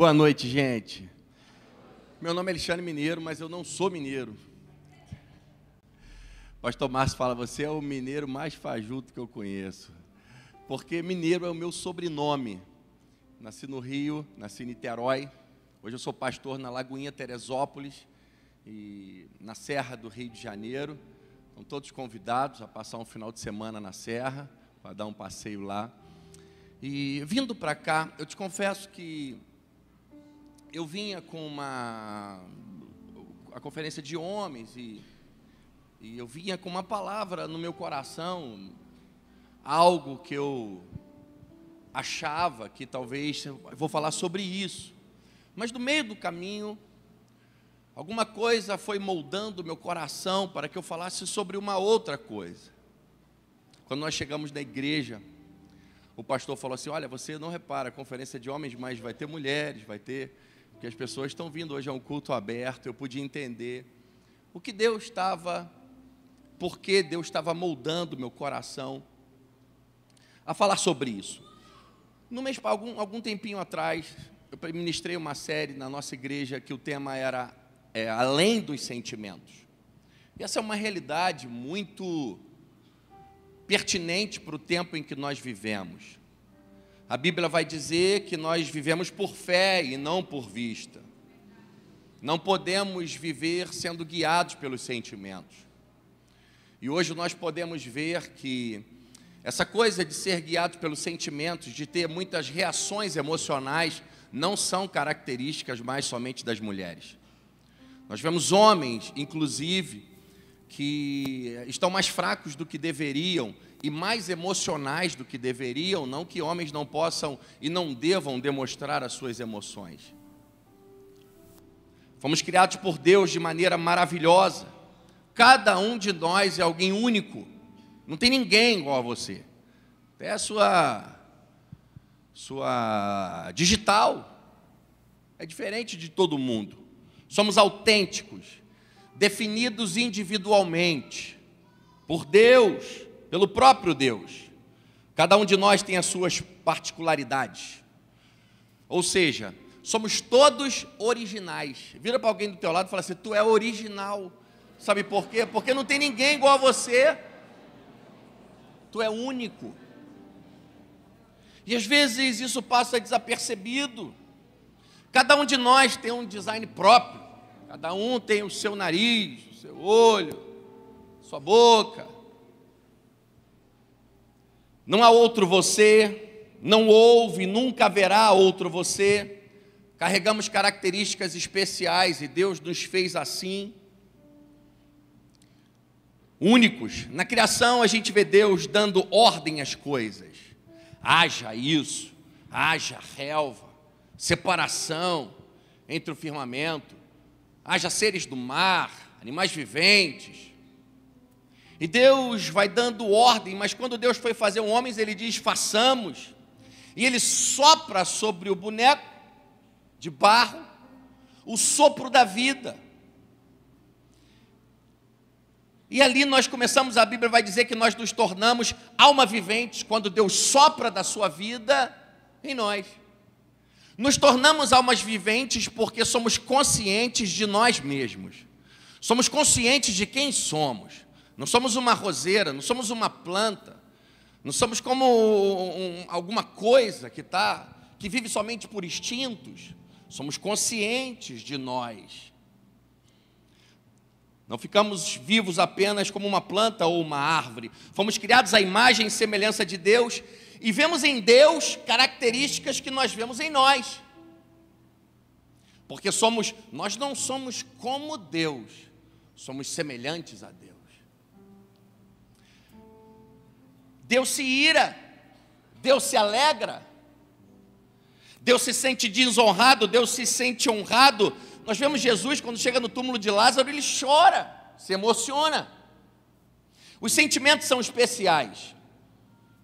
Boa noite, gente. Meu nome é Alexandre Mineiro, mas eu não sou mineiro. O pastor Márcio fala, você é o mineiro mais fajuto que eu conheço. Porque mineiro é o meu sobrenome. Nasci no Rio, nasci em Niterói. Hoje eu sou pastor na Lagoinha Teresópolis e na Serra do Rio de Janeiro. Estão todos convidados a passar um final de semana na Serra, para dar um passeio lá. E vindo para cá, eu te confesso que eu vinha com a conferência de homens e eu vinha com uma palavra no meu coração, algo que eu achava que talvez, eu vou falar sobre isso. Mas no meio do caminho, alguma coisa foi moldando o meu coração para que eu falasse sobre uma outra coisa. Quando nós chegamos na igreja, o pastor falou assim, olha, você não repara, a conferência de homens, mas vai ter mulheres, vai ter... Porque as pessoas estão vindo hoje a um culto aberto, eu podia entender o que Deus estava... Porque Deus estava moldando o meu coração a falar sobre isso. No mês, algum tempinho atrás, eu ministrei uma série na nossa igreja que o tema era Além dos Sentimentos. E essa é uma realidade muito pertinente para o tempo em que nós vivemos. A Bíblia vai dizer que nós vivemos por fé e não por vista. Não podemos viver sendo guiados pelos sentimentos. E hoje nós podemos ver que essa coisa de ser guiado pelos sentimentos, de ter muitas reações emocionais, não são características mais somente das mulheres. Nós vemos homens, inclusive, que estão mais fracos do que deveriam e mais emocionais do que deveriam, não que homens não possam e não devam demonstrar as suas emoções. Fomos criados por Deus de maneira maravilhosa. Cada um de nós é alguém único. Não tem ninguém igual a você. Até a sua digital é diferente de todo mundo. Somos autênticos, definidos individualmente, por Deus, pelo próprio Deus. Cada um de nós tem as suas particularidades. Ou seja, somos todos originais. Vira para alguém do teu lado e fala assim, tu é original. Sabe por quê? Porque não tem ninguém igual a você. Tu é único. E às vezes isso passa desapercebido. Cada um de nós tem um design próprio. Cada um tem o seu nariz, o seu olho, sua boca. Não há outro você, não houve, nunca haverá outro você. Carregamos características especiais e Deus nos fez assim. Únicos. Na criação a gente vê Deus dando ordem às coisas. Haja isso, haja relva, separação entre o firmamento, haja seres do mar, animais viventes. E Deus vai dando ordem, mas quando Deus foi fazer um homem, Ele diz, façamos. E Ele sopra sobre o boneco de barro o sopro da vida. E ali nós começamos, a Bíblia vai dizer que nós nos tornamos alma viventes quando Deus sopra da sua vida em nós. Nos tornamos almas viventes porque somos conscientes de nós mesmos. Somos conscientes de quem somos. Não somos uma roseira, não somos uma planta. Não somos como alguma coisa que vive somente por instintos. Somos conscientes de nós. Não ficamos vivos apenas como uma planta ou uma árvore. Fomos criados à imagem e semelhança de Deus e vemos em Deus características que nós vemos em nós. Porque nós não somos como Deus, somos semelhantes a Deus. Deus se ira, Deus se alegra, Deus se sente desonrado, Deus se sente honrado. Nós vemos Jesus, quando chega no túmulo de Lázaro, ele chora, se emociona. Os sentimentos são especiais.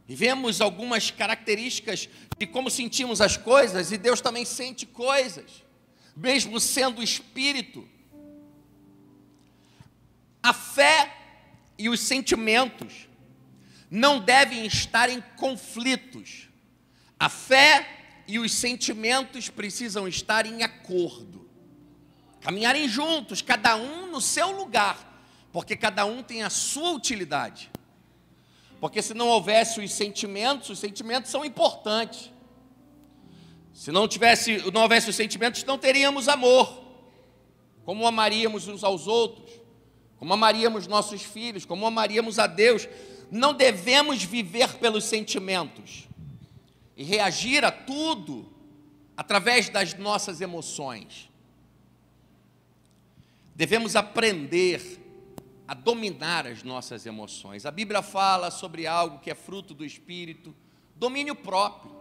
E vemos algumas características de como sentimos as coisas, e Deus também sente coisas, mesmo sendo espírito. A fé e os sentimentos não devem estar em conflitos. A fé e os sentimentos precisam estar em acordo, caminharem juntos, cada um no seu lugar, porque cada um tem a sua utilidade. Porque se não houvesse os sentimentos são importantes. Se não houvesse os sentimentos, não teríamos amor. Como amaríamos uns aos outros, como amaríamos nossos filhos, como amaríamos a Deus. Não devemos viver pelos sentimentos e reagir a tudo através das nossas emoções. Devemos aprender a dominar as nossas emoções. A Bíblia fala sobre algo que é fruto do Espírito, domínio próprio.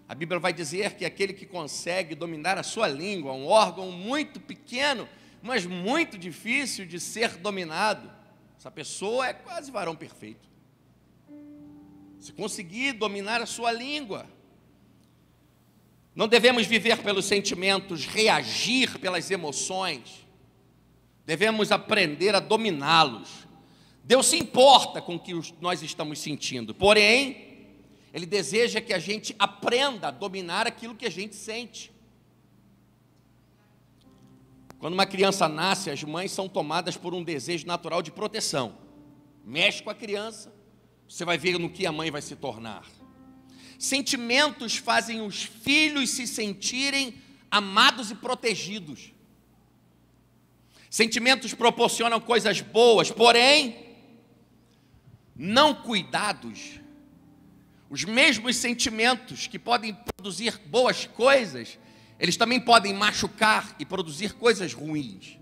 A Bíblia vai dizer que aquele que consegue dominar a sua língua, um órgão muito pequeno, mas muito difícil de ser dominado, essa pessoa é quase varão perfeito. Se conseguir dominar a sua língua, não devemos viver pelos sentimentos, reagir pelas emoções. Devemos aprender a dominá-los. Deus se importa com o que nós estamos sentindo, porém, Ele deseja que a gente aprenda a dominar aquilo que a gente sente. Quando uma criança nasce, as mães são tomadas por um desejo natural de proteção. Mexe com a criança, você vai ver no que a mãe vai se tornar. Sentimentos fazem os filhos se sentirem amados e protegidos. Sentimentos proporcionam coisas boas, porém, não cuidados, os mesmos sentimentos que podem produzir boas coisas, eles também podem machucar e produzir coisas ruins.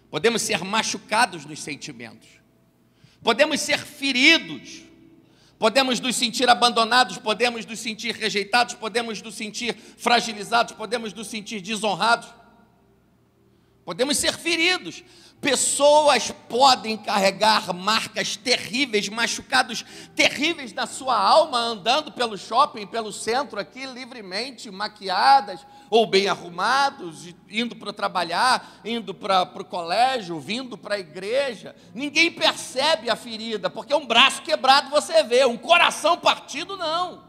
Podemos ser machucados nos sentimentos, podemos ser feridos, podemos nos sentir abandonados, podemos nos sentir rejeitados, podemos nos sentir fragilizados, podemos nos sentir desonrados. Podemos ser feridos. Pessoas podem carregar marcas terríveis, machucados terríveis na sua alma, andando pelo shopping, pelo centro aqui, livremente, maquiadas ou bem arrumados, indo para trabalhar, indo para o colégio, vindo para a igreja. Ninguém percebe a ferida, porque um braço quebrado você vê, um coração partido não.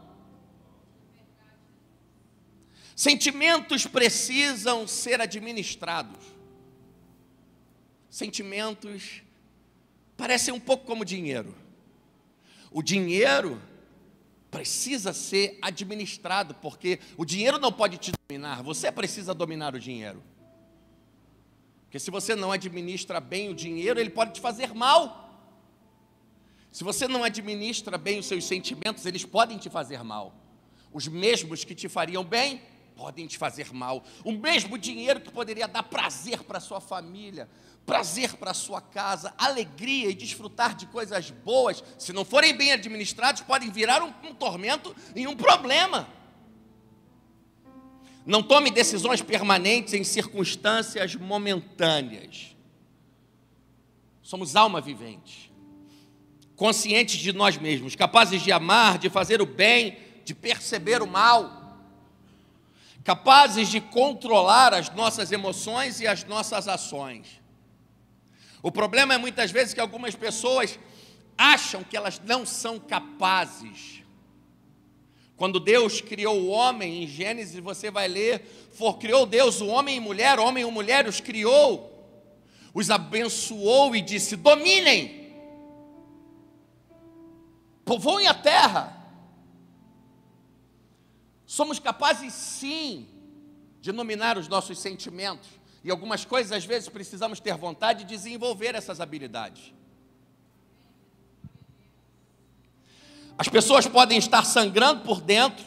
Sentimentos precisam ser administrados. Sentimentos parecem um pouco como dinheiro. O dinheiro precisa ser administrado, porque o dinheiro não pode te dominar, você precisa dominar o dinheiro. Porque se você não administra bem o dinheiro, ele pode te fazer mal. Se você não administra bem os seus sentimentos, eles podem te fazer mal. Os mesmos que te fariam bem, podem te fazer mal. O mesmo dinheiro que poderia dar prazer para a sua família, prazer para a sua casa, alegria e desfrutar de coisas boas, se não forem bem administrados, podem virar um tormento e um problema. Não tome decisões permanentes em circunstâncias momentâneas. Somos alma vivente, conscientes de nós mesmos, capazes de amar, de fazer o bem, de perceber o mal, capazes de controlar as nossas emoções e as nossas ações. O problema é muitas vezes que algumas pessoas acham que elas não são capazes. Quando Deus criou o homem, em Gênesis você vai ler, criou Deus o homem e mulher os criou, os abençoou e disse: dominem, povoem a terra. Somos capazes sim de dominar os nossos sentimentos. E algumas coisas, às vezes, precisamos ter vontade de desenvolver essas habilidades. As pessoas podem estar sangrando por dentro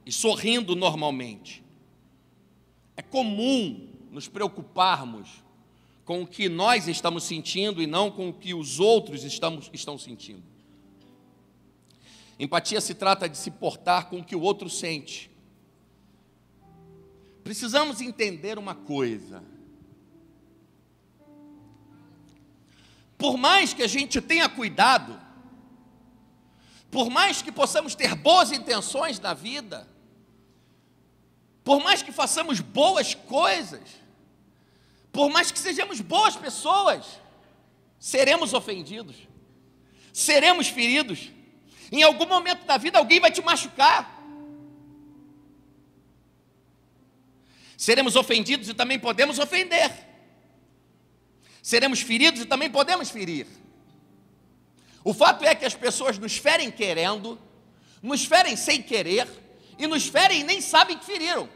e sorrindo normalmente. É comum nos preocuparmos com o que nós estamos sentindo e não com o que os outros estão sentindo. Empatia se trata de se portar com o que o outro sente. Precisamos entender uma coisa. Por mais que a gente tenha cuidado, por mais que possamos ter boas intenções na vida, por mais que façamos boas coisas, por mais que sejamos boas pessoas, seremos ofendidos, seremos feridos. Em algum momento da vida alguém vai te machucar. Seremos ofendidos e também podemos ofender. Seremos feridos e também podemos ferir. O fato é que as pessoas nos ferem querendo, nos ferem sem querer, e nos ferem e nem sabem que feriram.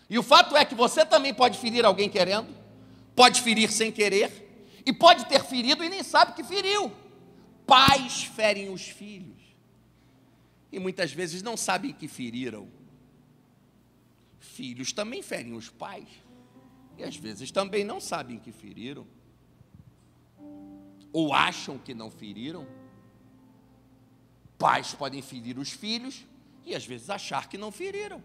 E o fato é que você também pode ferir alguém querendo, pode ferir sem querer, e pode ter ferido e nem sabe que feriu. Pais ferem os filhos, e muitas vezes não sabem que feriram. Filhos também ferem os pais, e às vezes também não sabem que feriram, ou acham que não feriram. Pais podem ferir os filhos, e às vezes achar que não feriram.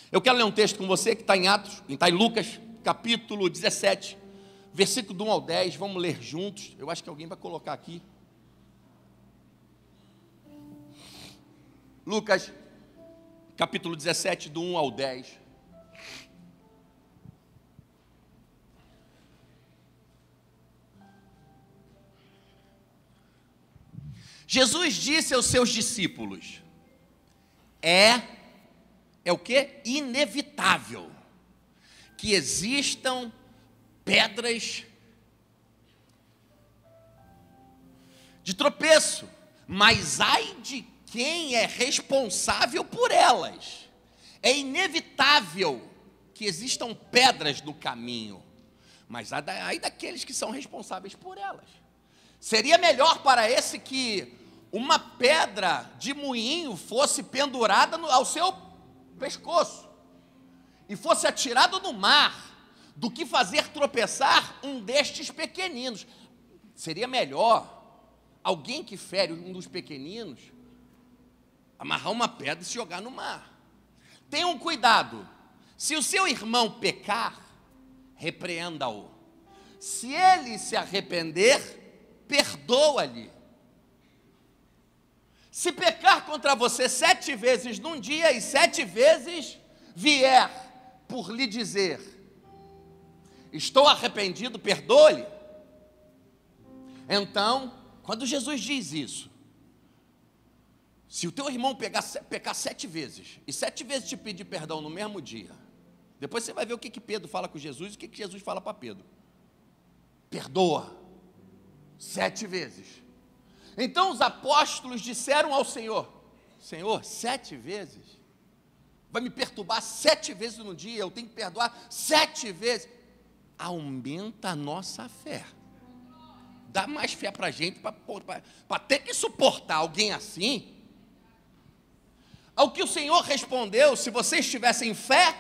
Eu quero ler um texto com você que está em Atos, está em Lucas, capítulo 17, versículo do 1 ao 10, vamos ler juntos. Eu acho que alguém vai colocar aqui. Lucas, capítulo 17, do 1 ao 10. Jesus disse aos seus discípulos: é o quê? Inevitável que existam pedras de tropeço, mas ai de quem é responsável por elas. É inevitável que existam pedras no caminho, mas ai daqueles que são responsáveis por elas. Seria melhor para esse que uma pedra de moinho fosse pendurada ao seu pescoço e fosse atirado no mar, do que fazer tropeçar um destes pequeninos. Seria melhor alguém que fere um dos pequeninos amarrar uma pedra e se jogar no mar. Tenham cuidado, se o seu irmão pecar, repreenda-o. Se ele se arrepender, perdoa-lhe. Se pecar contra você 7 vezes num dia e 7 vezes vier por lhe dizer: estou arrependido, perdoe-lhe. Então, quando Jesus diz isso, se o teu irmão pecar 7 vezes e 7 vezes te pedir perdão no mesmo dia, depois você vai ver o que Pedro fala com Jesus e o que Jesus fala para Pedro. Perdoa 7 vezes. Então os apóstolos disseram ao Senhor: Senhor, 7 vezes? Vai me perturbar 7 vezes no dia, eu tenho que perdoar 7 vezes. Aumenta a nossa fé. Dá mais fé para a gente, para ter que suportar alguém assim. Ao que o Senhor respondeu: se vocês tivessem fé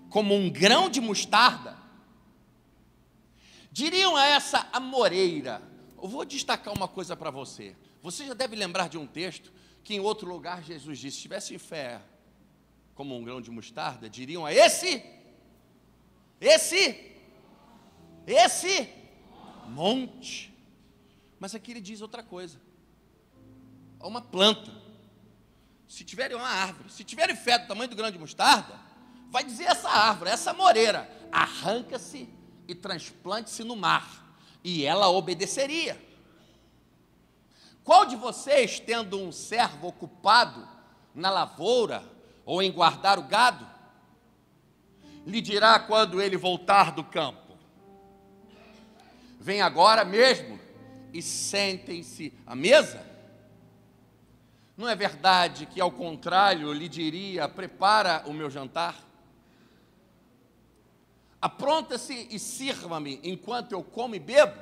como um grão de mostarda, diriam a essa amoreira. Eu vou destacar uma coisa para você. Você já deve lembrar de um texto que em outro lugar Jesus disse: se tivessem fé como um grão de mostarda, diriam a esse monte. Mas aqui ele diz outra coisa: a uma planta. Se tiverem uma árvore, se tiverem fé do tamanho do grão de mostarda, vai dizer essa árvore, essa amoreira: arranca-se e transplante-se no mar, e ela obedeceria. Qual de vocês, tendo um servo ocupado na lavoura ou em guardar o gado, lhe dirá quando ele voltar do campo: vem agora mesmo e sentem-se à mesa? Não é verdade que, ao contrário, lhe diria: prepara o meu jantar? Apronta-se e sirva-me enquanto eu como e bebo?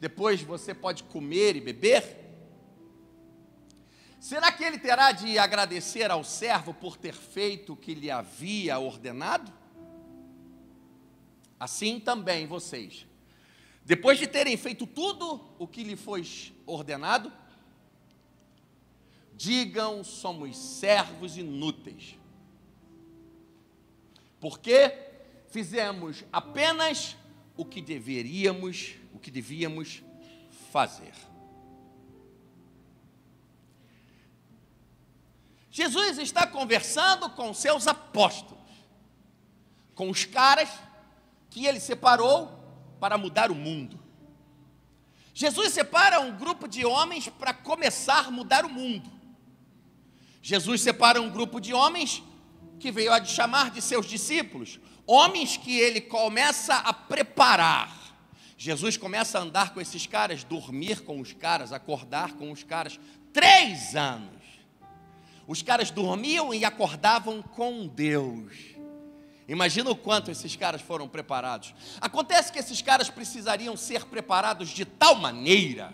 Depois você pode comer e beber? Será que ele terá de agradecer ao servo por ter feito o que lhe havia ordenado? Assim também vocês, depois de terem feito tudo o que lhe foi ordenado, digam: somos servos inúteis, porque fizemos apenas o que devíamos fazer. Jesus está conversando com seus apóstolos, com os caras que ele separou para mudar o mundo. Jesus separa um grupo de homens para começar a mudar o mundo. Jesus separa um grupo de homens que veio a chamar de seus discípulos, homens que ele começa a preparar. Jesus começa a andar com esses caras, dormir com os caras, acordar com os caras, 3 anos. Os caras dormiam e acordavam com Deus. Imagina o quanto esses caras foram preparados. Acontece que esses caras precisariam ser preparados de tal maneira.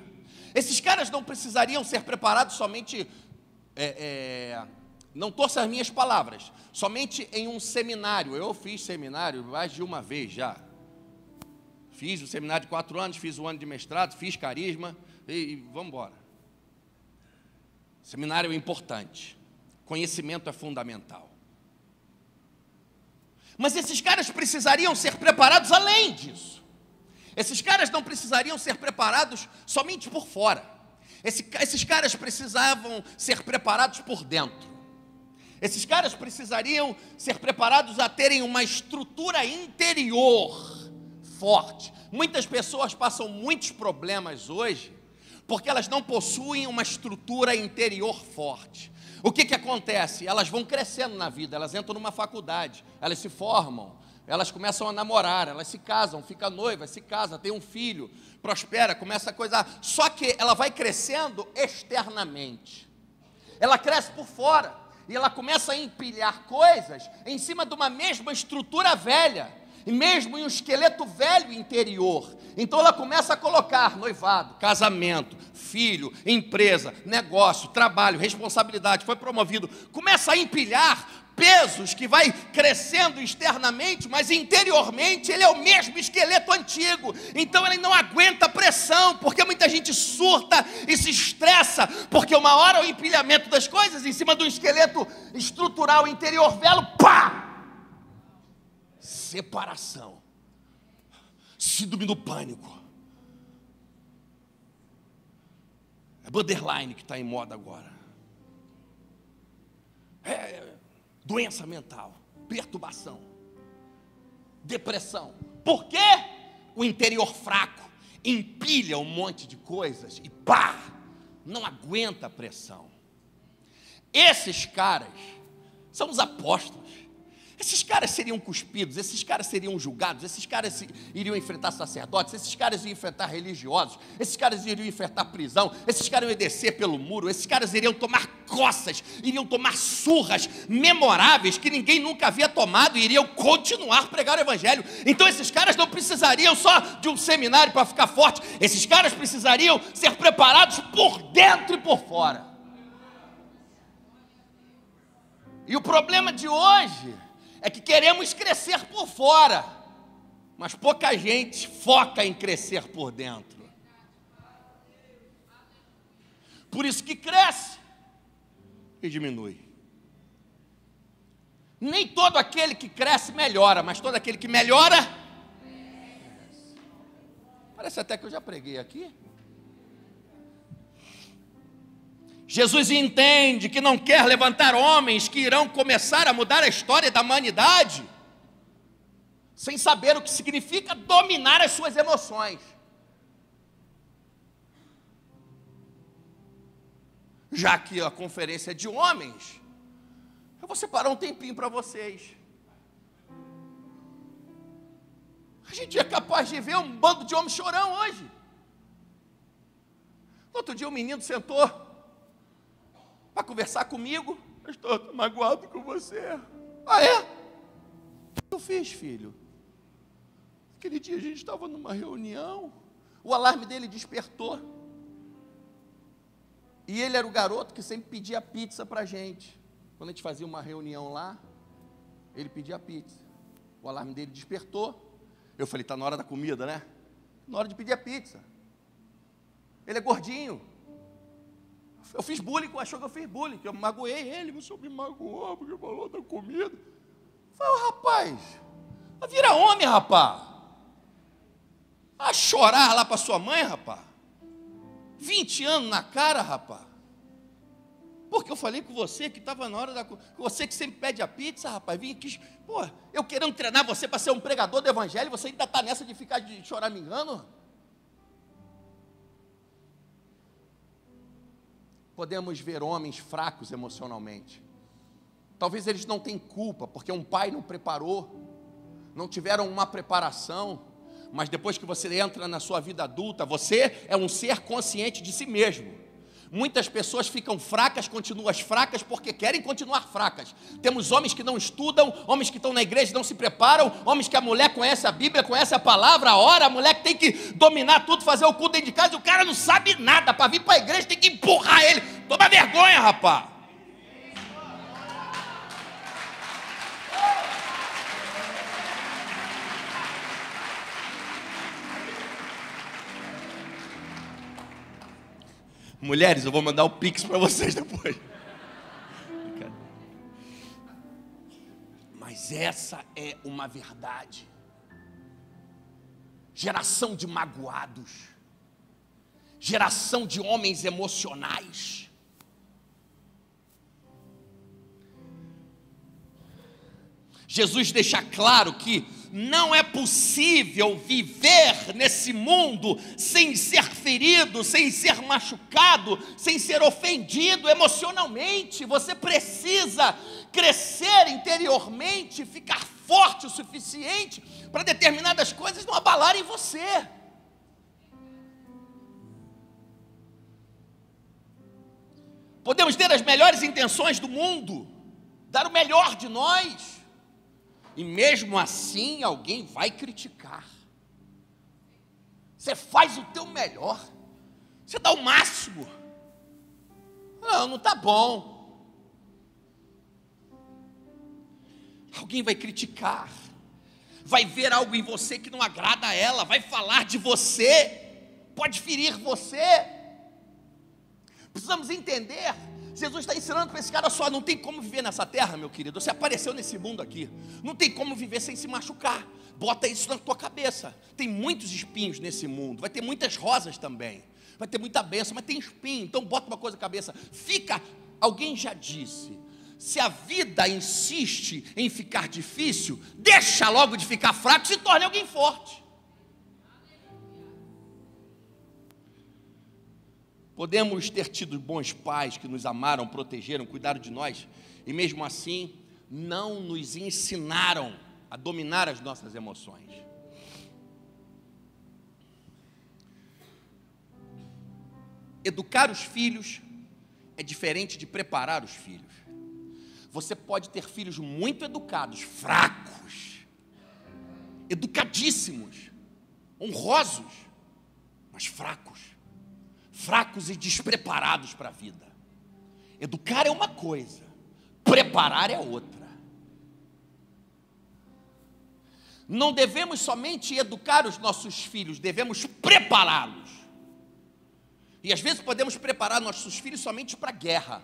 Esses caras não precisariam ser preparados somente, não torça as minhas palavras, somente em um seminário. Eu fiz seminário mais de uma vez já. Fiz o seminário de 4 anos, fiz o ano de mestrado, fiz carisma e vamos embora. Seminário é importante, conhecimento é fundamental. Mas esses caras precisariam ser preparados além disso. Esses caras não precisariam ser preparados somente por fora. Esses caras precisavam ser preparados por dentro. Esses caras precisariam ser preparados a terem uma estrutura interior forte. Muitas pessoas passam muitos problemas hoje porque elas não possuem uma estrutura interior forte. O que acontece? Elas vão crescendo na vida, elas entram numa faculdade, elas se formam, elas começam a namorar, elas se casam, ficam noivas, se casam, tem um filho, prospera, começa a coisar. Só que ela vai crescendo externamente. Ela cresce por fora e ela começa a empilhar coisas em cima de uma mesma estrutura velha, e mesmo em um esqueleto velho interior. Então ela começa a colocar noivado, casamento, filho, empresa, negócio, trabalho, responsabilidade, foi promovido, começa a empilhar pesos que vai crescendo externamente, mas interiormente ele é o mesmo esqueleto antigo. Então ele não aguenta a pressão, porque muita gente surta e se estressa, porque uma hora o empilhamento das coisas em cima do esqueleto estrutural interior velho, pá! Separação, síndrome do pânico, é borderline que está em moda agora, doença mental, perturbação, depressão. Por quê? O interior fraco empilha um monte de coisas e pá, não aguenta a pressão. Esses caras são os apóstolos. Esses caras seriam cuspidos, esses caras seriam julgados, esses caras iriam enfrentar sacerdotes, esses caras iriam enfrentar religiosos, esses caras iriam enfrentar prisão, esses caras iriam descer pelo muro, esses caras iriam tomar coças, iriam tomar surras memoráveis que ninguém nunca havia tomado e iriam continuar a pregar o evangelho. Então esses caras não precisariam só de um seminário para ficar forte, esses caras precisariam ser preparados por dentro e por fora. E o problema de hoje é que queremos crescer por fora, mas pouca gente foca em crescer por dentro. Por isso que cresce e diminui. Nem todo aquele que cresce melhora, mas todo aquele que melhora cresce. Parece até que eu já preguei aqui. Jesus entende que não quer levantar homens que irão começar a mudar a história da humanidade, sem saber o que significa dominar as suas emoções. Já que a conferência é de homens, eu vou separar um tempinho para vocês. A gente é capaz de ver um bando de homens chorão hoje. Outro dia um menino sentou para conversar comigo. Eu estou magoado com você. Ah, é? O que eu fiz, filho? Aquele dia a gente estava numa reunião, o alarme dele despertou, e ele era o garoto que sempre pedia pizza para a gente. Quando a gente fazia uma reunião lá, ele pedia pizza. O alarme dele despertou. Eu falei, está na hora da comida, né? Na hora de pedir a pizza. Ele é gordinho. Eu fiz bullying, achou que eu fiz bullying, que eu magoei ele, você me magoou, porque falou da comida. Eu falei, rapaz, vira homem, rapaz. A chorar lá para sua mãe, rapaz. 20 anos na cara, rapaz. Porque eu falei com você que estava na hora da... Você que sempre pede a pizza, rapaz, vim aqui... Pô, eu querendo treinar você para ser um pregador do evangelho, você ainda está nessa de ficar de chorar me engano? podemos ver homens fracos emocionalmente. Talvez eles não tenham culpa, porque um pai não preparou, não tiveram uma preparação, mas depois que você entra na sua vida adulta, você é um ser consciente de si mesmo. Muitas pessoas ficam fracas, continuam fracas, porque querem continuar fracas. Temos homens que não estudam, homens que estão na igreja e não se preparam, homens que a mulher conhece a Bíblia, conhece a palavra, a hora, a mulher que tem que dominar tudo, fazer o culto dentro de casa, e o cara não sabe nada, para vir para a igreja tem que empurrar ele. Toma vergonha, rapaz. Mulheres, eu vou mandar o Pix para vocês depois. Mas essa é uma verdade. Geração de magoados, geração de homens emocionais. Jesus deixa claro que não é possível viver nesse mundo sem ser ferido, sem ser machucado, sem ser ofendido emocionalmente. Você precisa crescer interiormente, ficar forte o suficiente para determinadas coisas não abalarem você. Podemos ter as melhores intenções do mundo, dar o melhor de nós, e mesmo assim alguém vai criticar. Você faz o teu melhor, você dá o máximo. Não está bom. Alguém vai criticar, vai ver algo em você que não agrada a ela, vai falar de você, pode ferir você. Precisamos entender. Jesus está ensinando para esse cara só, não tem como viver nessa terra, meu querido. Você apareceu nesse mundo aqui, não tem como viver sem se machucar. Bota isso na tua cabeça. Tem muitos espinhos nesse mundo, vai ter muitas rosas também, vai ter muita bênção, mas tem espinho. Então bota uma coisa na cabeça. Alguém já disse, se a vida insiste em ficar difícil, deixa logo de ficar fraco, se torne alguém forte. Podemos ter tido bons pais que nos amaram, protegeram, cuidaram de nós, e mesmo assim não nos ensinaram a dominar as nossas emoções. Educar os filhos é diferente de preparar os filhos. Você pode ter filhos muito educados, fracos, educadíssimos, honrosos, mas fracos e despreparados para a vida. Educar é uma coisa, preparar é outra. Não devemos somente educar os nossos filhos, devemos prepará-los. E às vezes podemos preparar nossos filhos somente para a guerra.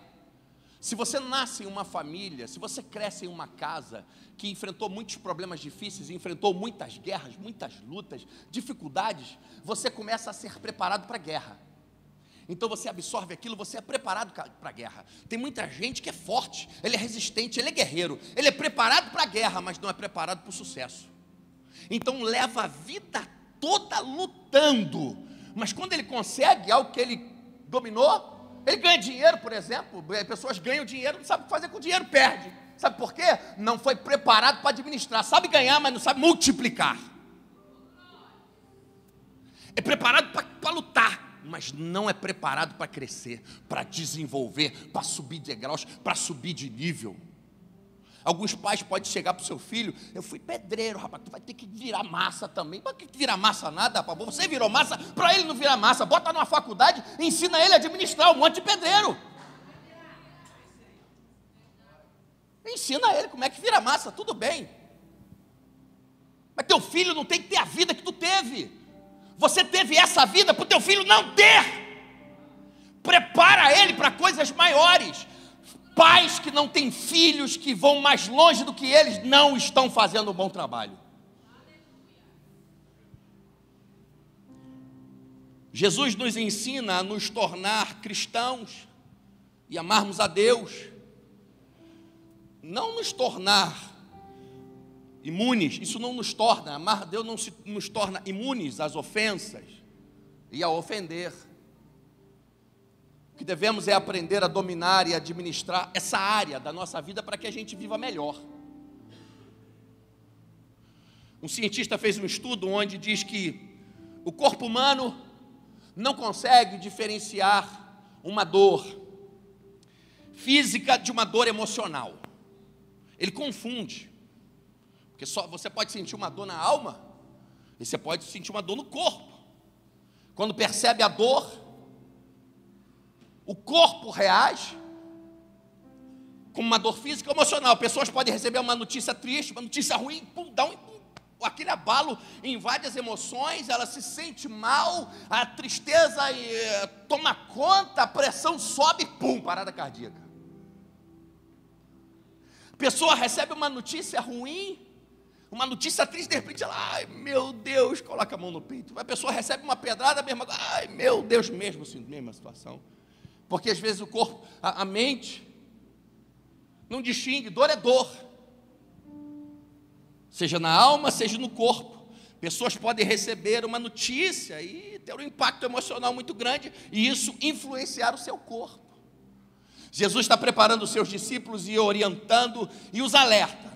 Se você nasce em uma família, se você cresce em uma casa que enfrentou muitos problemas difíceis, enfrentou muitas guerras, muitas lutas, dificuldades, você começa a ser preparado para a guerra. Então você absorve aquilo, você é preparado para a guerra. Tem muita gente que é forte, ele é resistente, ele é guerreiro, ele é preparado para a guerra, mas não é preparado para o sucesso. Então leva a vida toda lutando, mas quando ele consegue algo que ele dominou, ele ganha dinheiro, por exemplo. Pessoas ganham dinheiro, não sabem o que fazer com o dinheiro, perde. Sabe por quê? Não foi preparado para administrar. Sabe ganhar, mas não sabe multiplicar. É preparado para lutar, mas não é preparado para crescer, para desenvolver, para subir de degraus, para subir de nível. Alguns pais podem chegar para o seu filho: eu fui pedreiro, rapaz, tu vai ter que virar massa também. Para que virar massa nada, rapaz? Você virou massa, para ele não virar massa. Bota numa faculdade, ensina ele a administrar um monte de pedreiro. Ensina ele como é que vira massa, tudo bem. Mas teu filho não tem que ter a vida que tu teve. Você teve essa vida para o teu filho não ter. Prepara ele para coisas maiores. Pais que não têm filhos que vão mais longe do que eles não estão fazendo um bom trabalho. Jesus nos ensina a nos tornar cristãos e amarmos a Deus. Não nos tornar imunes, isso não nos torna, amar a Deus não nos torna imunes às ofensas e a ofender. O que devemos é aprender a dominar e administrar essa área da nossa vida para que a gente viva melhor. Um cientista fez um estudo onde diz que o corpo humano não consegue diferenciar uma dor física de uma dor emocional. Ele confunde. Porque só você pode sentir uma dor na alma e você pode sentir uma dor no corpo. Quando percebe a dor, o corpo reage como uma dor física ou emocional. Pessoas podem receber uma notícia triste, uma notícia ruim, pum, dá aquele abalo, invade as emoções, ela se sente mal, a tristeza toma conta, a pressão sobe, pum, parada cardíaca. A pessoa recebe uma notícia ruim, uma notícia triste, de repente ela, ai meu Deus, coloca a mão no peito. A pessoa recebe uma pedrada, mesma, ai meu Deus, mesma situação. Porque às vezes o corpo, a mente, não distingue, dor é dor. Seja na alma, seja no corpo. Pessoas podem receber uma notícia e ter um impacto emocional muito grande, e isso influenciar o seu corpo. Jesus está preparando os seus discípulos e orientando, e os alerta.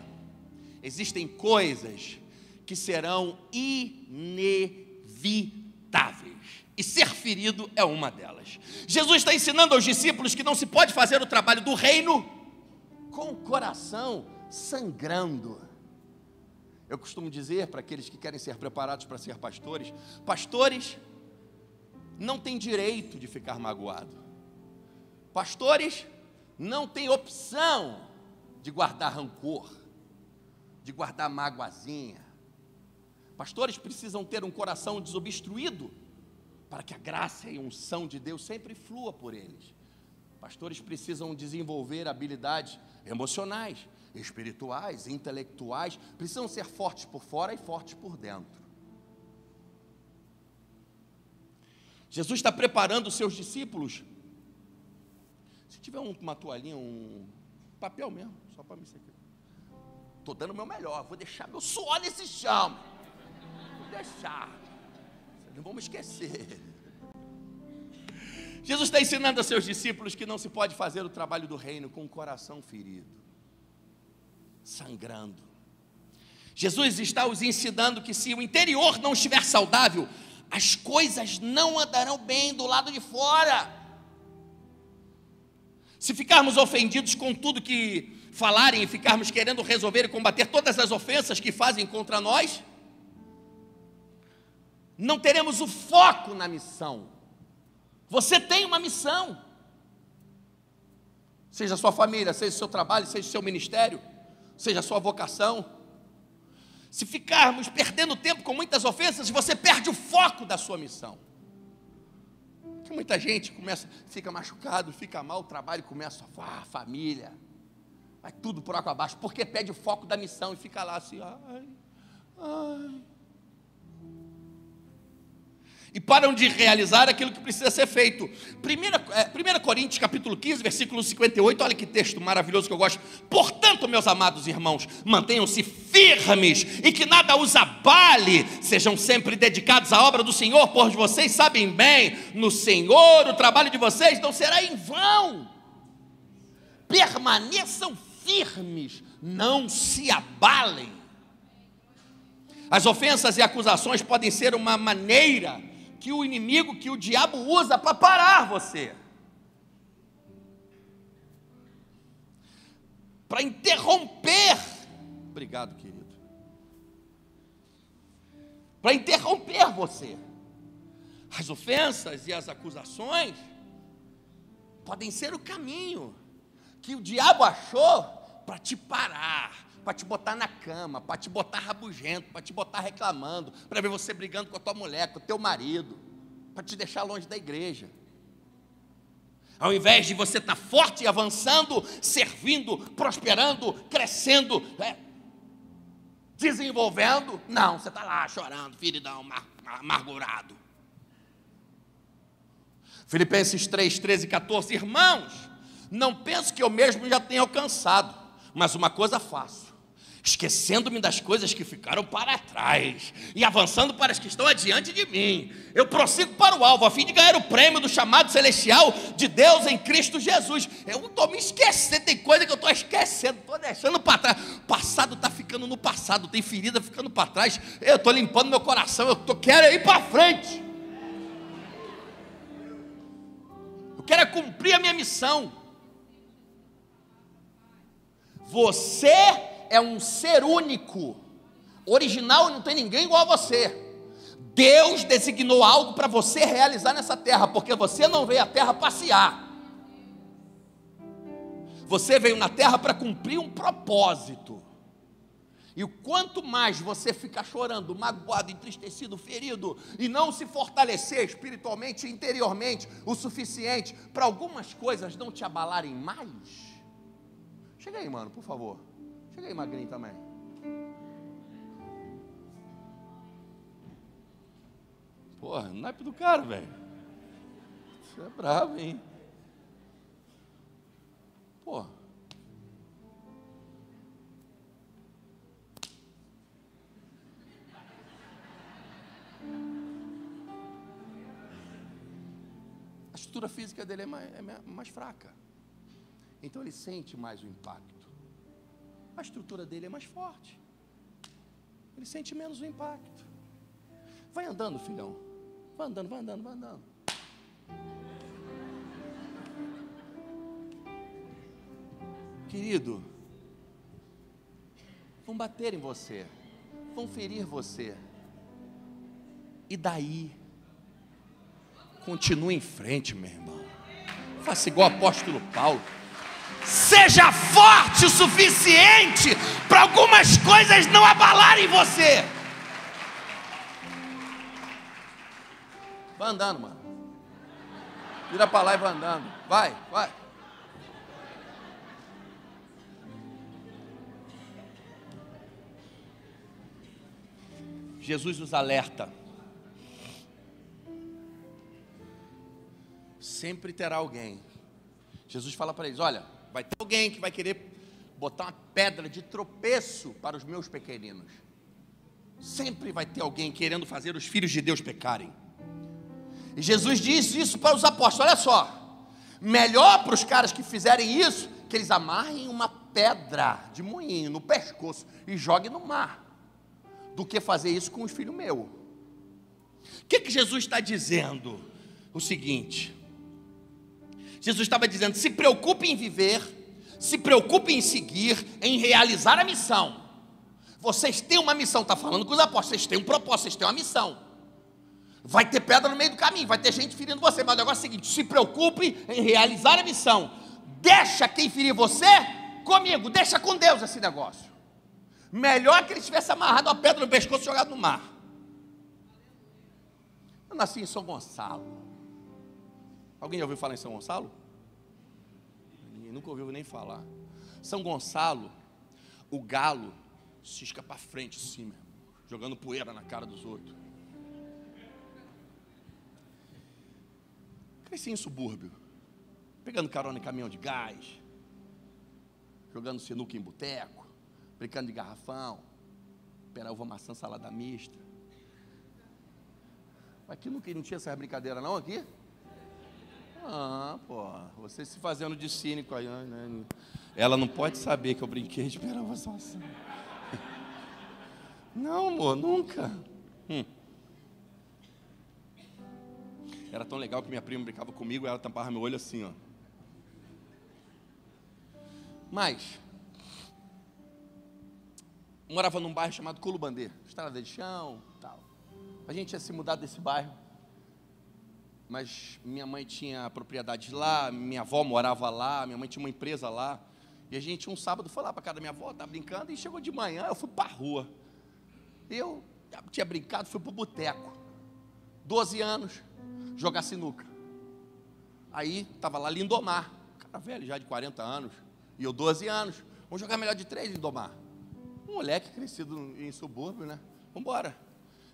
Existem coisas que serão inevitáveis, e ser ferido é uma delas. Jesus está ensinando aos discípulos que não se pode fazer o trabalho do reino com o coração sangrando. Eu costumo dizer para aqueles que querem ser preparados para ser pastores, pastores não têm direito de ficar magoado. Pastores não têm opção de guardar rancor, de guardar magoazinha. Pastores precisam ter um coração desobstruído para que a graça e a unção de Deus sempre flua por eles. Pastores precisam desenvolver habilidades emocionais, espirituais, intelectuais, precisam ser fortes por fora e fortes por dentro. Jesus está preparando os seus discípulos. Se tiver uma toalhinha, um papel mesmo, só para me secar. Estou dando o meu melhor, vou deixar meu suor nesse chão. Vou deixar. Não vamos esquecer. Jesus está ensinando a seus discípulos que não se pode fazer o trabalho do reino com o coração ferido, sangrando. Jesus está os ensinando que se o interior não estiver saudável, as coisas não andarão bem do lado de fora. Se ficarmos ofendidos com tudo que falarem e ficarmos querendo resolver e combater todas as ofensas que fazem contra nós, não teremos o foco na missão. Você tem uma missão, seja a sua família, seja o seu trabalho, seja o seu ministério, seja a sua vocação. Se ficarmos perdendo tempo com muitas ofensas, você perde o foco da sua missão. Porque muita gente fica machucado, fica mal, o trabalho começa a família, vai tudo por água abaixo, porque perde o foco da missão e fica lá assim, ai. E param de realizar aquilo que precisa ser feito. 1 Coríntios capítulo 15, versículo 58, olha que texto maravilhoso que eu gosto. Portanto, meus amados irmãos, mantenham-se firmes e que nada os abale, sejam sempre dedicados à obra do Senhor, pois vocês sabem bem, no Senhor o trabalho de vocês não será em vão. Permaneçam firmes, não se abalem. As ofensas e acusações podem ser uma maneira que o inimigo, que o diabo usa para parar você, para interromper. Obrigado, querido. Para interromper você. As ofensas e as acusações podem ser o caminho que o diabo achou para te parar, para te botar na cama, para te botar rabugento, para te botar reclamando, para ver você brigando com a tua mulher, com o teu marido, para te deixar longe da igreja. Ao invés de você estar forte e avançando, servindo, prosperando, crescendo, desenvolvendo, não, você está lá chorando, feridão, amargurado. Filipenses 3, 13 e 14, irmãos, não penso que eu mesmo já tenha alcançado, mas uma coisa faço, esquecendo-me das coisas que ficaram para trás e avançando para as que estão adiante de mim. Eu prossigo para o alvo, a fim de ganhar o prêmio do chamado celestial de Deus em Cristo Jesus. Eu estou me esquecendo, tem coisa que eu estou esquecendo, estou deixando para trás. O passado está ficando no passado, tem ferida ficando para trás. Eu estou limpando meu coração, quero ir para frente. Eu quero cumprir a minha missão. Você é um ser único, original, não tem ninguém igual a você. Deus designou algo para você realizar nessa terra, porque você não veio à terra passear. Você veio na terra para cumprir um propósito. E o quanto mais você ficar chorando, magoado, entristecido, ferido, e não se fortalecer espiritualmente e interiormente o suficiente para algumas coisas não te abalarem mais. Chega aí, mano, por favor. Chega aí, magrinho também. Porra, naipe do cara, velho. Você é bravo, hein? Porra. A estrutura física dele é mais fraca. Então ele sente mais o impacto. A estrutura dele é mais forte. Ele sente menos o impacto. Vai andando, filhão. Vai andando, vai andando, vai andando. Querido, vão bater em você, vão ferir você. E daí? Continue em frente, meu irmão. Faça igual o apóstolo Paulo. Seja forte o suficiente para algumas coisas não abalarem você. Vai andando, mano. Vira para lá e vai andando. Vai, vai. Jesus nos alerta. Sempre terá alguém. Jesus fala para eles: olha, vai ter alguém que vai querer botar uma pedra de tropeço para os meus pequeninos. Sempre vai ter alguém querendo fazer os filhos de Deus pecarem. E Jesus disse isso para os apóstolos: olha só, melhor para os caras que fizerem isso, que eles amarrem uma pedra de moinho no pescoço e joguem no mar, do que fazer isso com os filhos meus. O que Jesus está dizendo? O seguinte: Jesus estava dizendo: se preocupe em viver, se preocupe em seguir, em realizar a missão. Vocês têm uma missão, está falando com os apóstolos, vocês têm um propósito, vocês têm uma missão. Vai ter pedra no meio do caminho, vai ter gente ferindo você, mas o negócio é o seguinte: se preocupe em realizar a missão. Deixa quem ferir você comigo, deixa com Deus esse negócio. Melhor que ele tivesse amarrado uma pedra no pescoço e jogado no mar. Eu nasci em São Gonçalo. Alguém já ouviu falar em São Gonçalo? Ninguém nunca ouviu nem falar. São Gonçalo, o galo cisca para frente assim, meu, jogando poeira na cara dos outros. Cresci em subúrbio, pegando carona em caminhão de gás, jogando sinuca em boteco, brincando de garrafão, pera, uva, maçã, salada mista. Aqui não tinha essa brincadeira não aqui? Ah, pô, você se fazendo de cínico aí, né? Ela não pode saber que eu brinquei de pera, uva, maçã. Não, amor, nunca. Era tão legal que minha prima brincava comigo e ela tampava meu olho assim, ó. Mas morava num bairro chamado Culubandê, estrada de chão, tal. A gente tinha se mudado desse bairro, mas minha mãe tinha propriedade lá, minha avó morava lá, minha mãe tinha uma empresa lá. E a gente um sábado foi lá para casa da minha avó, estava brincando, e chegou de manhã, eu fui para a rua. Eu tinha brincado, fui para o boteco. 12 anos, jogar sinuca. Aí, estava lá Lindomar, cara velho, já de 40 anos, e eu 12 anos. Vamos jogar melhor de 3, Lindomar. Um moleque crescido em subúrbio, né? Vamos embora.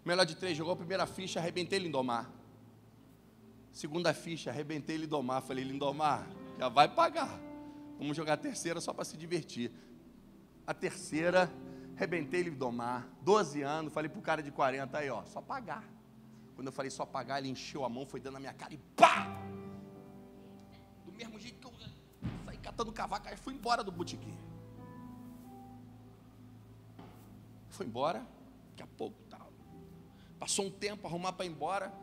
Melhor de 3, jogou a primeira ficha, arrebentei Lindomar. Segunda ficha, arrebentei Lindomar. Falei: Lindomar, já vai pagar. Vamos jogar a terceira só para se divertir. A terceira, Arrebentei Lindomar, 12 anos, falei pro cara de 40, aí ó, só pagar. Quando eu falei só pagar, ele encheu a mão, foi dando na minha cara e pá! Do mesmo jeito que eu saí catando cavaco, aí fui embora do botequim. Foi embora, daqui a pouco, tal. Passou um tempo, arrumar para ir embora.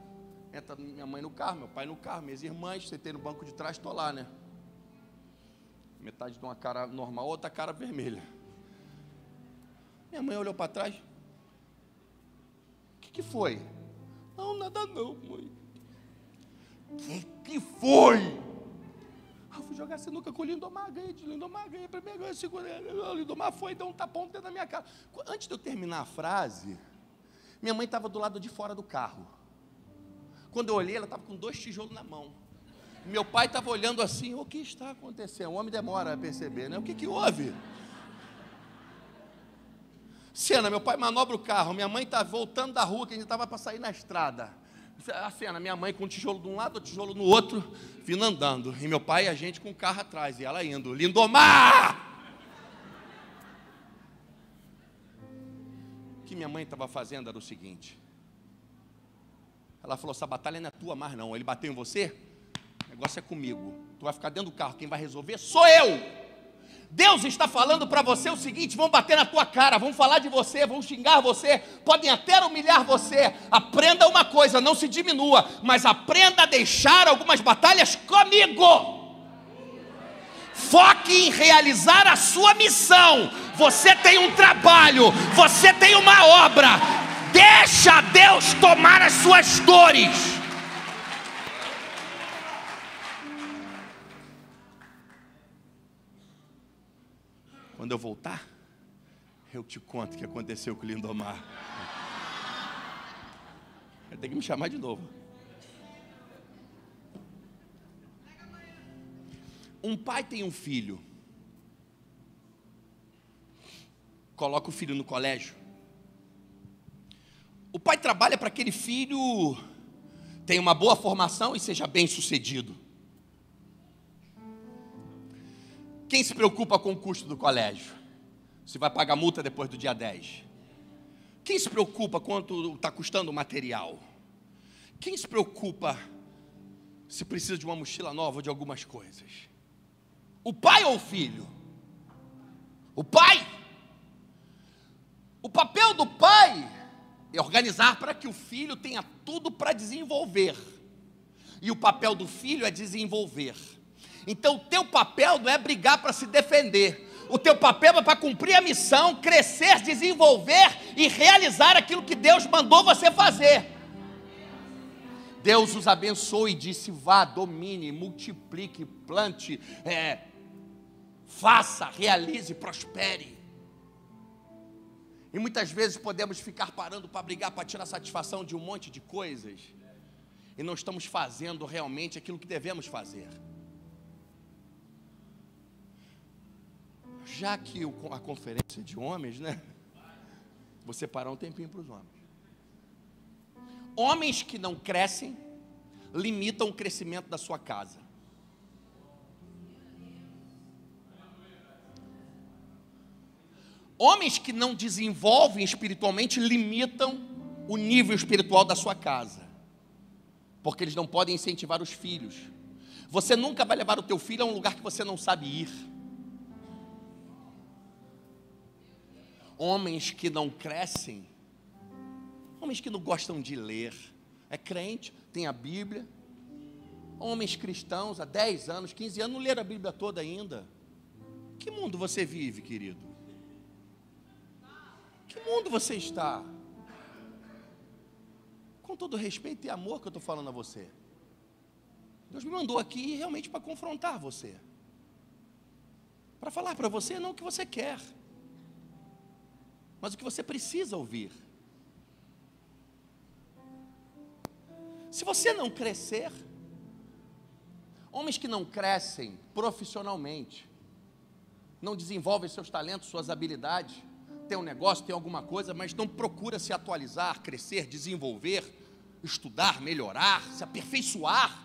Entra minha mãe no carro, meu pai no carro, minhas irmãs, sentei no banco de trás, estou lá, né? Metade de uma cara normal, outra cara vermelha. Minha mãe olhou para trás. O que foi? Não, nada não, mãe. Que foi? Eu fui jogar sinuca com o Lindomar, ganhei de Lindomar, ganhei para mim, ganhei segurei. O Lindomar foi, deu um tapão dentro da minha cara. Antes de eu terminar a frase, minha mãe estava do lado de fora do carro. Quando eu olhei, ela estava com 2 tijolos na mão. Meu pai estava olhando assim, o que está acontecendo? O homem demora a perceber, né? O que houve? Cena, meu pai manobra o carro, minha mãe está voltando da rua, que a gente estava para sair na estrada. A cena, minha mãe com um tijolo de um lado, outro tijolo no outro, vindo andando. E meu pai e a gente com o carro atrás, e ela indo, Lindomar! O que minha mãe estava fazendo era o seguinte. Ela falou, essa batalha não é tua mais não. Ele bateu em você? O negócio é comigo. Tu vai ficar dentro do carro, quem vai resolver sou eu. Deus está falando para você o seguinte, vão bater na tua cara, vão falar de você, vão xingar você, podem até humilhar você. Aprenda uma coisa, não se diminua, mas aprenda a deixar algumas batalhas comigo. Foque em realizar a sua missão. Você tem um trabalho, você tem uma obra. Deixa Deus tomar as suas dores. Quando eu voltar, eu te conto o que aconteceu com o Lindomar. Vai ter que me chamar de novo. Um pai tem um filho. Coloca o filho no colégio. O pai trabalha para que aquele filho tenha uma boa formação e seja bem sucedido. Quem se preocupa com o custo do colégio? Se vai pagar multa depois do dia 10? Quem se preocupa quanto está custando o material? Quem se preocupa se precisa de uma mochila nova ou de algumas coisas? O pai ou o filho? O pai. O papel do pai é organizar para que o filho tenha tudo para desenvolver. E o papel do filho é desenvolver. Então o teu papel não é brigar para se defender. O teu papel é para cumprir a missão, crescer, desenvolver e realizar aquilo que Deus mandou você fazer. Deus os abençoou e disse, vá, domine, multiplique, plante, faça, realize, prospere. E muitas vezes podemos ficar parando para brigar, para tirar satisfação de um monte de coisas, e não estamos fazendo realmente aquilo que devemos fazer. Já que a conferência de homens, né? Vou separar um tempinho para os homens. Homens que não crescem, limitam o crescimento da sua casa. Homens que não desenvolvem espiritualmente, limitam o nível espiritual da sua casa. Porque eles não podem incentivar os filhos. Você nunca vai levar o teu filho a um lugar que você não sabe ir. Homens que não crescem, homens que não gostam de ler, é crente, tem a Bíblia, homens cristãos há 10 anos, 15 anos, não leram a Bíblia toda ainda. Que mundo você vive, querido? Que mundo você está? Com todo respeito e amor que eu estou falando a você. Deus me mandou aqui realmente para confrontar você, para falar para você não o que você quer, mas o que você precisa ouvir. Se você não crescer, homens que não crescem profissionalmente, não desenvolvem seus talentos, suas habilidades, tem um negócio, tem alguma coisa, mas não procura se atualizar, crescer, desenvolver, estudar, melhorar, se aperfeiçoar.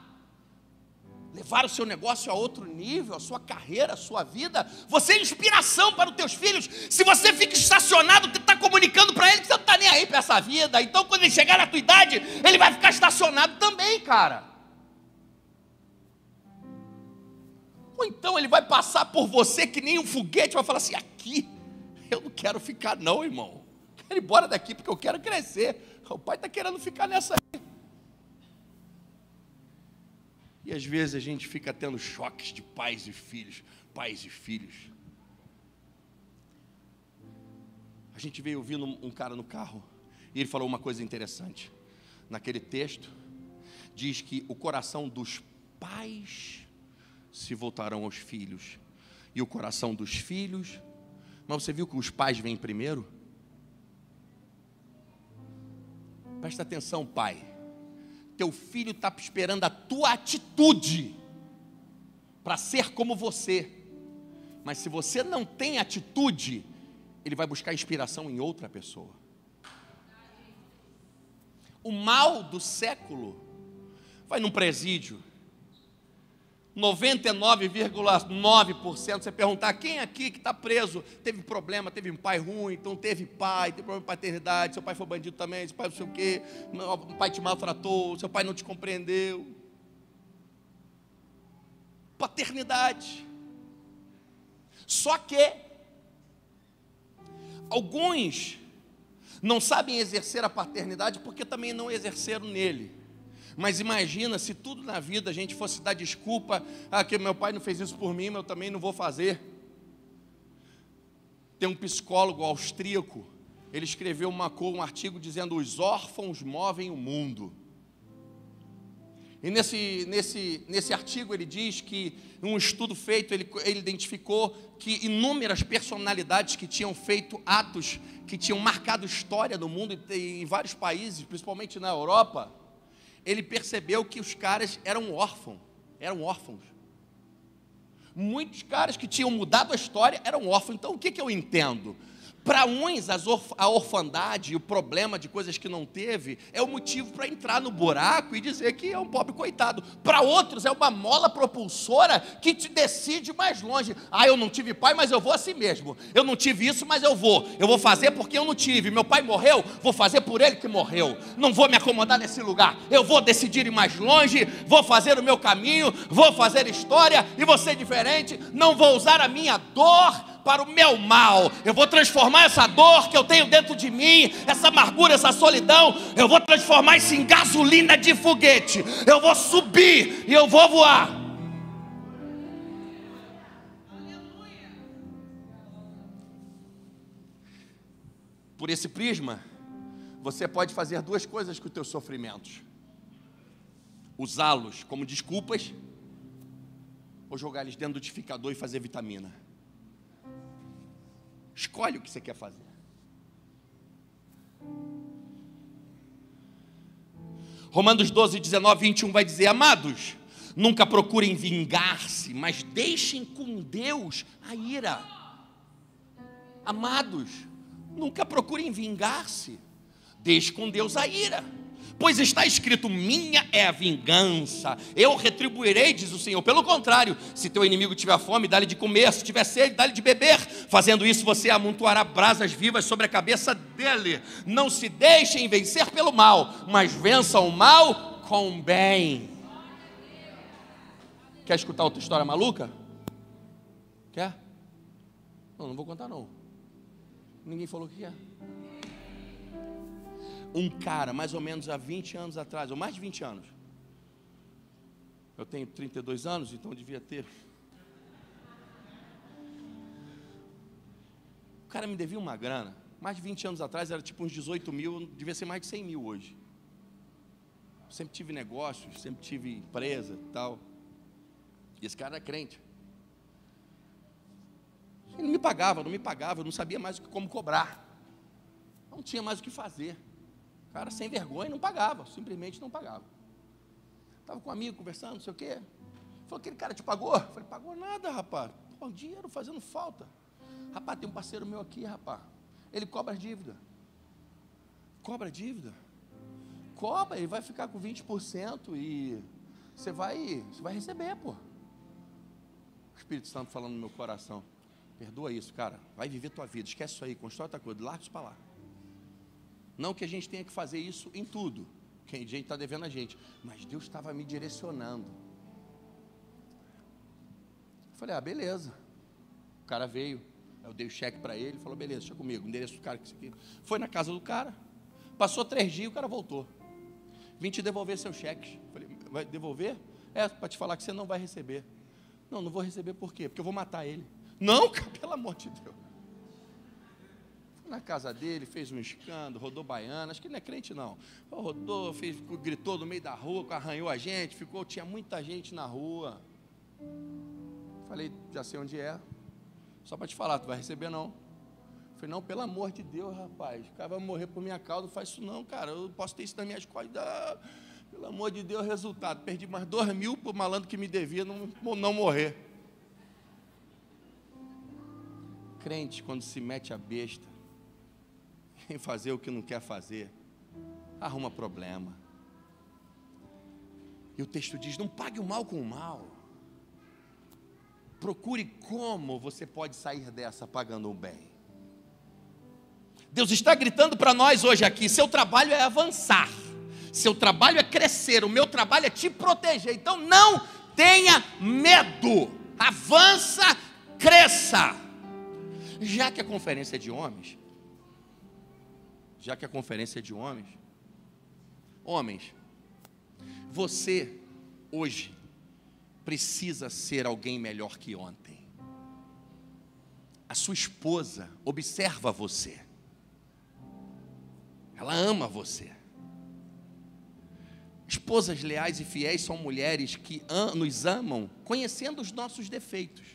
levar o seu negócio a outro nível, a sua carreira, a sua vida. Você é inspiração para os teus filhos. Se você fica estacionado, você está comunicando para ele que você não está nem aí para essa vida. Então, quando ele chegar na tua idade, ele vai ficar estacionado também, cara. Ou então ele vai passar por você que nem um foguete, vai falar assim: aqui, eu não quero ficar não, irmão. Quero ir embora daqui porque eu quero crescer. O pai está querendo ficar nessa aí. E às vezes a gente fica tendo choques de pais e filhos. Pais e filhos. A gente veio ouvindo um cara no carro, e ele falou uma coisa interessante. Naquele texto, diz que o coração dos pais se voltarão aos filhos, e o coração dos filhos. Mas você viu que os pais vêm primeiro? Presta atenção, pai. Teu filho está esperando a tua atitude para ser como você. Mas se você não tem atitude, ele vai buscar inspiração em outra pessoa. O mal do século vai num presídio. 99,9%, você perguntar quem aqui que está preso, teve problema, teve um pai ruim, então teve problema de paternidade, seu pai foi bandido também, seu pai não sei o quê, o pai te maltratou, seu pai não te compreendeu. Paternidade. Só que alguns não sabem exercer a paternidade porque também não exerceram nele. Mas imagina se tudo na vida a gente fosse dar desculpa: que meu pai não fez isso por mim, eu também não vou fazer. Tem um psicólogo austríaco, ele escreveu um artigo dizendo: os órfãos movem o mundo. E nesse artigo ele diz que, em um estudo feito, ele identificou que inúmeras personalidades que tinham feito atos que tinham marcado história no mundo, em vários países, principalmente na Europa, ele percebeu que os caras eram órfãos. Muitos caras que tinham mudado a história eram órfãos. Então, o que eu entendo? Para uns, a orfandade e o problema de coisas que não teve é o motivo para entrar no buraco e dizer que é um pobre coitado. Para outros, é uma mola propulsora que te decide mais longe. Eu não tive pai, mas eu vou assim mesmo. Eu não tive isso, mas eu vou. Eu vou fazer porque eu não tive. Meu pai morreu, vou fazer por ele que morreu. Não vou me acomodar nesse lugar. Eu vou decidir ir mais longe, vou fazer o meu caminho, vou fazer história e vou ser diferente. Não vou usar a minha dor para o meu mal. Eu vou transformar essa dor que eu tenho dentro de mim, essa amargura, essa solidão, eu vou transformar isso em gasolina de foguete. Eu vou subir e eu vou voar. Por esse prisma, você pode fazer duas coisas com os teus sofrimentos: usá-los como desculpas, ou jogar eles dentro do liquidificador e fazer vitamina. Escolhe o que você quer fazer. Romanos 12, 19, 21 vai dizer: amados, nunca procurem vingar-se, mas deixem com Deus a ira. Amados, nunca procurem vingar-se, deixem com Deus a ira. Pois está escrito: minha é a vingança, eu retribuirei, diz o Senhor. Pelo contrário, se teu inimigo tiver fome, dá-lhe de comer, se tiver sede, dá-lhe de beber. Fazendo isso, você amontoará brasas vivas sobre a cabeça dele. Não se deixem vencer pelo mal, mas vençam o mal com o bem. Quer escutar outra história maluca? Quer? Não vou contar não. Ninguém falou que quer. Um cara, mais ou menos há 20 anos atrás, ou mais de 20 anos. Eu tenho 32 anos, então eu devia ter. O cara me devia uma grana. Mais de 20 anos atrás era tipo uns 18 mil, devia ser mais de 100 mil hoje. Sempre tive negócios, sempre tive empresa e tal. E esse cara era crente. Ele não me pagava, eu não sabia mais como cobrar. Não tinha mais o que fazer. O cara sem vergonha não pagava, simplesmente não pagava. Estava com um amigo conversando, não sei o quê. Falou: aquele cara te pagou? Eu falei: pagou nada, rapaz. Pô, dinheiro fazendo falta. Rapaz, tem um parceiro meu aqui, rapaz. Ele cobra dívida. Cobra dívida? Cobra, ele vai ficar com 20% e você vai receber, pô. O Espírito Santo falando no meu coração, perdoa isso, cara, vai viver tua vida, esquece isso aí, constrói outra coisa, larga isso para lá. Não que a gente tenha que fazer isso em tudo, que a gente está devendo a gente, mas Deus estava me direcionando. Eu falei, beleza. O cara veio, eu dei o cheque para ele, falou, beleza, deixa comigo, o endereço do cara, foi na casa do cara, passou 3 dias, o cara voltou, vim te devolver seus cheques. Falei, vai devolver? Para te falar que você não vai receber. Não vou receber por quê? Porque eu vou matar ele. Não, cara, pelo amor de Deus. Fui na casa dele, fez um escândalo, rodou baiana, acho que ele não é crente não. Rodou, gritou no meio da rua, arranhou a gente, tinha muita gente na rua. Falei, já sei onde é. Só para te falar, tu vai receber não. Falei, não, pelo amor de Deus, rapaz, o cara vai morrer por minha causa, não faz isso não, cara, eu posso ter isso nas minhas costas. Pelo amor de Deus, resultado, perdi mais 2.000 para o malandro que me devia não morrer. Crente, quando se mete a besta em fazer o que não quer fazer, arruma problema. E o texto diz, não pague o mal com o mal. Procure como você pode sair dessa pagando o bem. Deus está gritando para nós hoje aqui, seu trabalho é avançar, seu trabalho é crescer, o meu trabalho é te proteger, então não tenha medo, avança, cresça. Já que a conferência é de homens, homens, você hoje precisa ser alguém melhor que ontem. A sua esposa observa você, ela ama você. Esposas leais e fiéis são mulheres que nos amam conhecendo os nossos defeitos,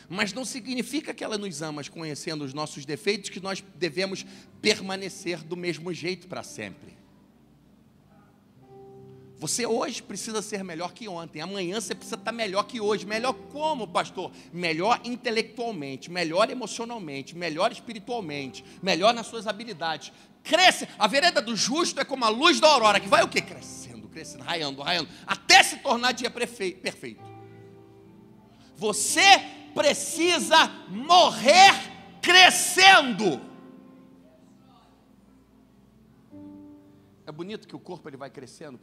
mas não significa que ela nos ama conhecendo os nossos defeitos que nós devemos permanecer do mesmo jeito para sempre. Você hoje precisa ser melhor que ontem, amanhã você precisa estar melhor que hoje. Melhor como, pastor? Melhor intelectualmente, melhor emocionalmente, melhor espiritualmente, melhor nas suas habilidades. Cresce, a vereda do justo é como a luz da aurora, que vai o quê? Crescendo, raiando, até se tornar dia perfeito. Você precisa morrer crescendo. É bonito que o corpo ele vai crescendo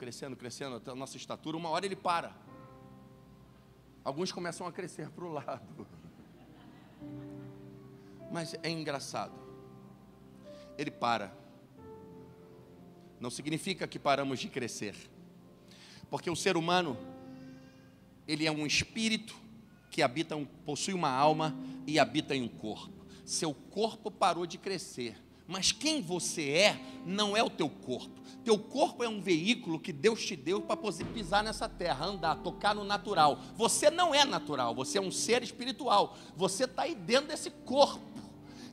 até a nossa estatura, uma hora ele para. Alguns começam a crescer para o lado. Mas é engraçado. Ele para. Não significa que paramos de crescer. Porque o ser humano, ele é um espírito que possui uma alma e habita em um corpo. Seu corpo parou de crescer. Mas quem você é, não é o teu corpo. Teu corpo é um veículo que Deus te deu para poder pisar nessa terra, andar, tocar no natural. Você não é natural, você é um ser espiritual. Você está aí dentro desse corpo.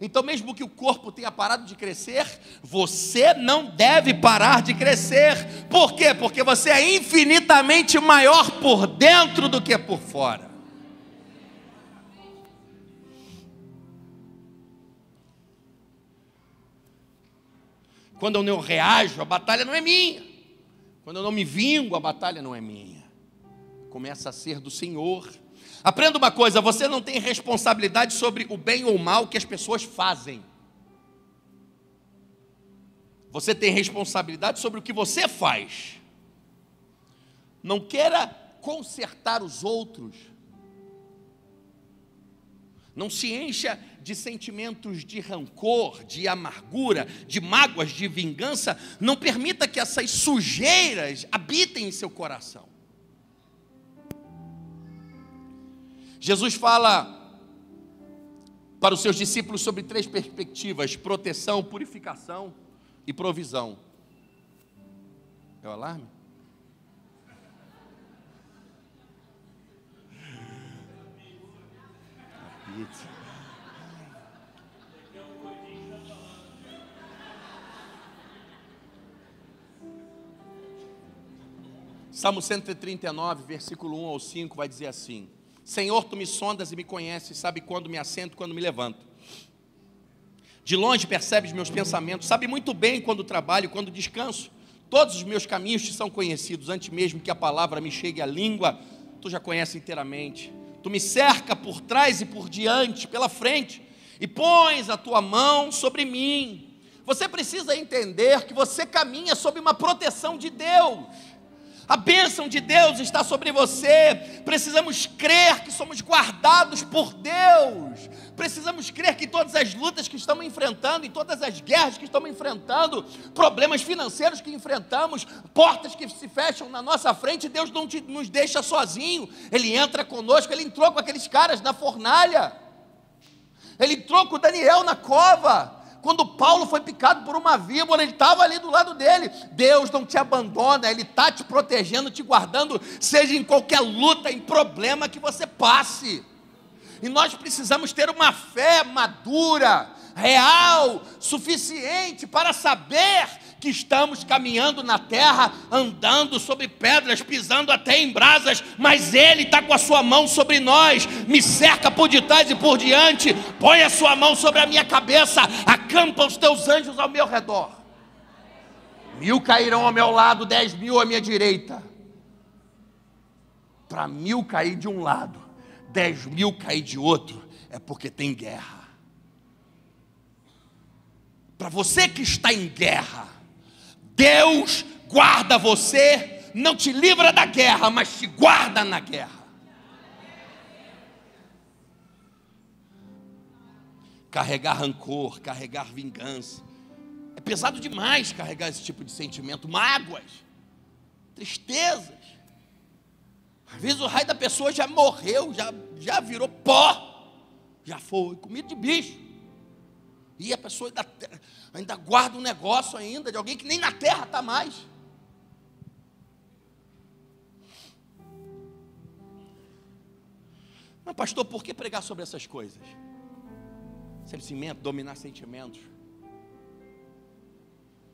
Então mesmo que o corpo tenha parado de crescer, você não deve parar de crescer. Por quê? Porque você é infinitamente maior por dentro do que por fora. Quando eu não reajo, a batalha não é minha. Quando eu não me vingo, a batalha não é minha. Começa a ser do Senhor. Aprenda uma coisa, você não tem responsabilidade sobre o bem ou o mal que as pessoas fazem. Você tem responsabilidade sobre o que você faz. Não queira consertar os outros. Não se encha de sentimentos de rancor, de amargura, de mágoas, de vingança. Não permita que essas sujeiras habitem em seu coração. Jesus fala para os seus discípulos sobre 3 perspectivas: proteção, purificação e provisão. É o alarme? Pizza. Salmo 139, versículo 1 ao 5 vai dizer assim: Senhor, tu me sondas e me conheces, sabe quando me assento, quando me levanto. De longe percebes meus pensamentos, sabe muito bem quando trabalho, quando descanso. Todos os meus caminhos te são conhecidos, antes mesmo que a palavra me chegue à língua, tu já conheces inteiramente. Tu me cerca por trás e por diante, pela frente, e pões a tua mão sobre mim. Você precisa entender que você caminha sob uma proteção de Deus. A bênção de Deus está sobre você. Precisamos crer que somos guardados por Deus. Precisamos crer que todas as lutas que estamos enfrentando, em todas as guerras que estamos enfrentando, problemas financeiros que enfrentamos, portas que se fecham na nossa frente, Deus não nos deixa sozinho. Ele entra conosco. Ele entrou com aqueles caras na fornalha. Ele entrou com Daniel na cova. Quando Paulo foi picado por uma víbora, ele estava ali do lado dele. Deus não te abandona, Ele está te protegendo, te guardando, seja em qualquer luta, em problema que você passe. E nós precisamos ter uma fé madura, real, suficiente para saber que estamos caminhando na terra, andando sobre pedras, pisando até em brasas, mas Ele está com a sua mão sobre nós, me cerca por detrás e por diante, põe a sua mão sobre a minha cabeça, acampa os teus anjos ao meu redor. 1000 cairão ao meu lado, 10.000 à minha direita. Para 1000 cair de um lado, 10.000 cair de outro, é porque tem guerra. Para você que está em guerra, Deus guarda você, não te livra da guerra, mas te guarda na guerra. Carregar rancor, carregar vingança, é pesado demais carregar esse tipo de sentimento, mágoas, tristezas. Às vezes o raio da pessoa já morreu, já virou pó, já foi comido de bicho. E a pessoa ainda guarda um negócio ainda de alguém que nem na terra está mais. Mas pastor, por que pregar sobre essas coisas? Sentimento, dominar sentimentos.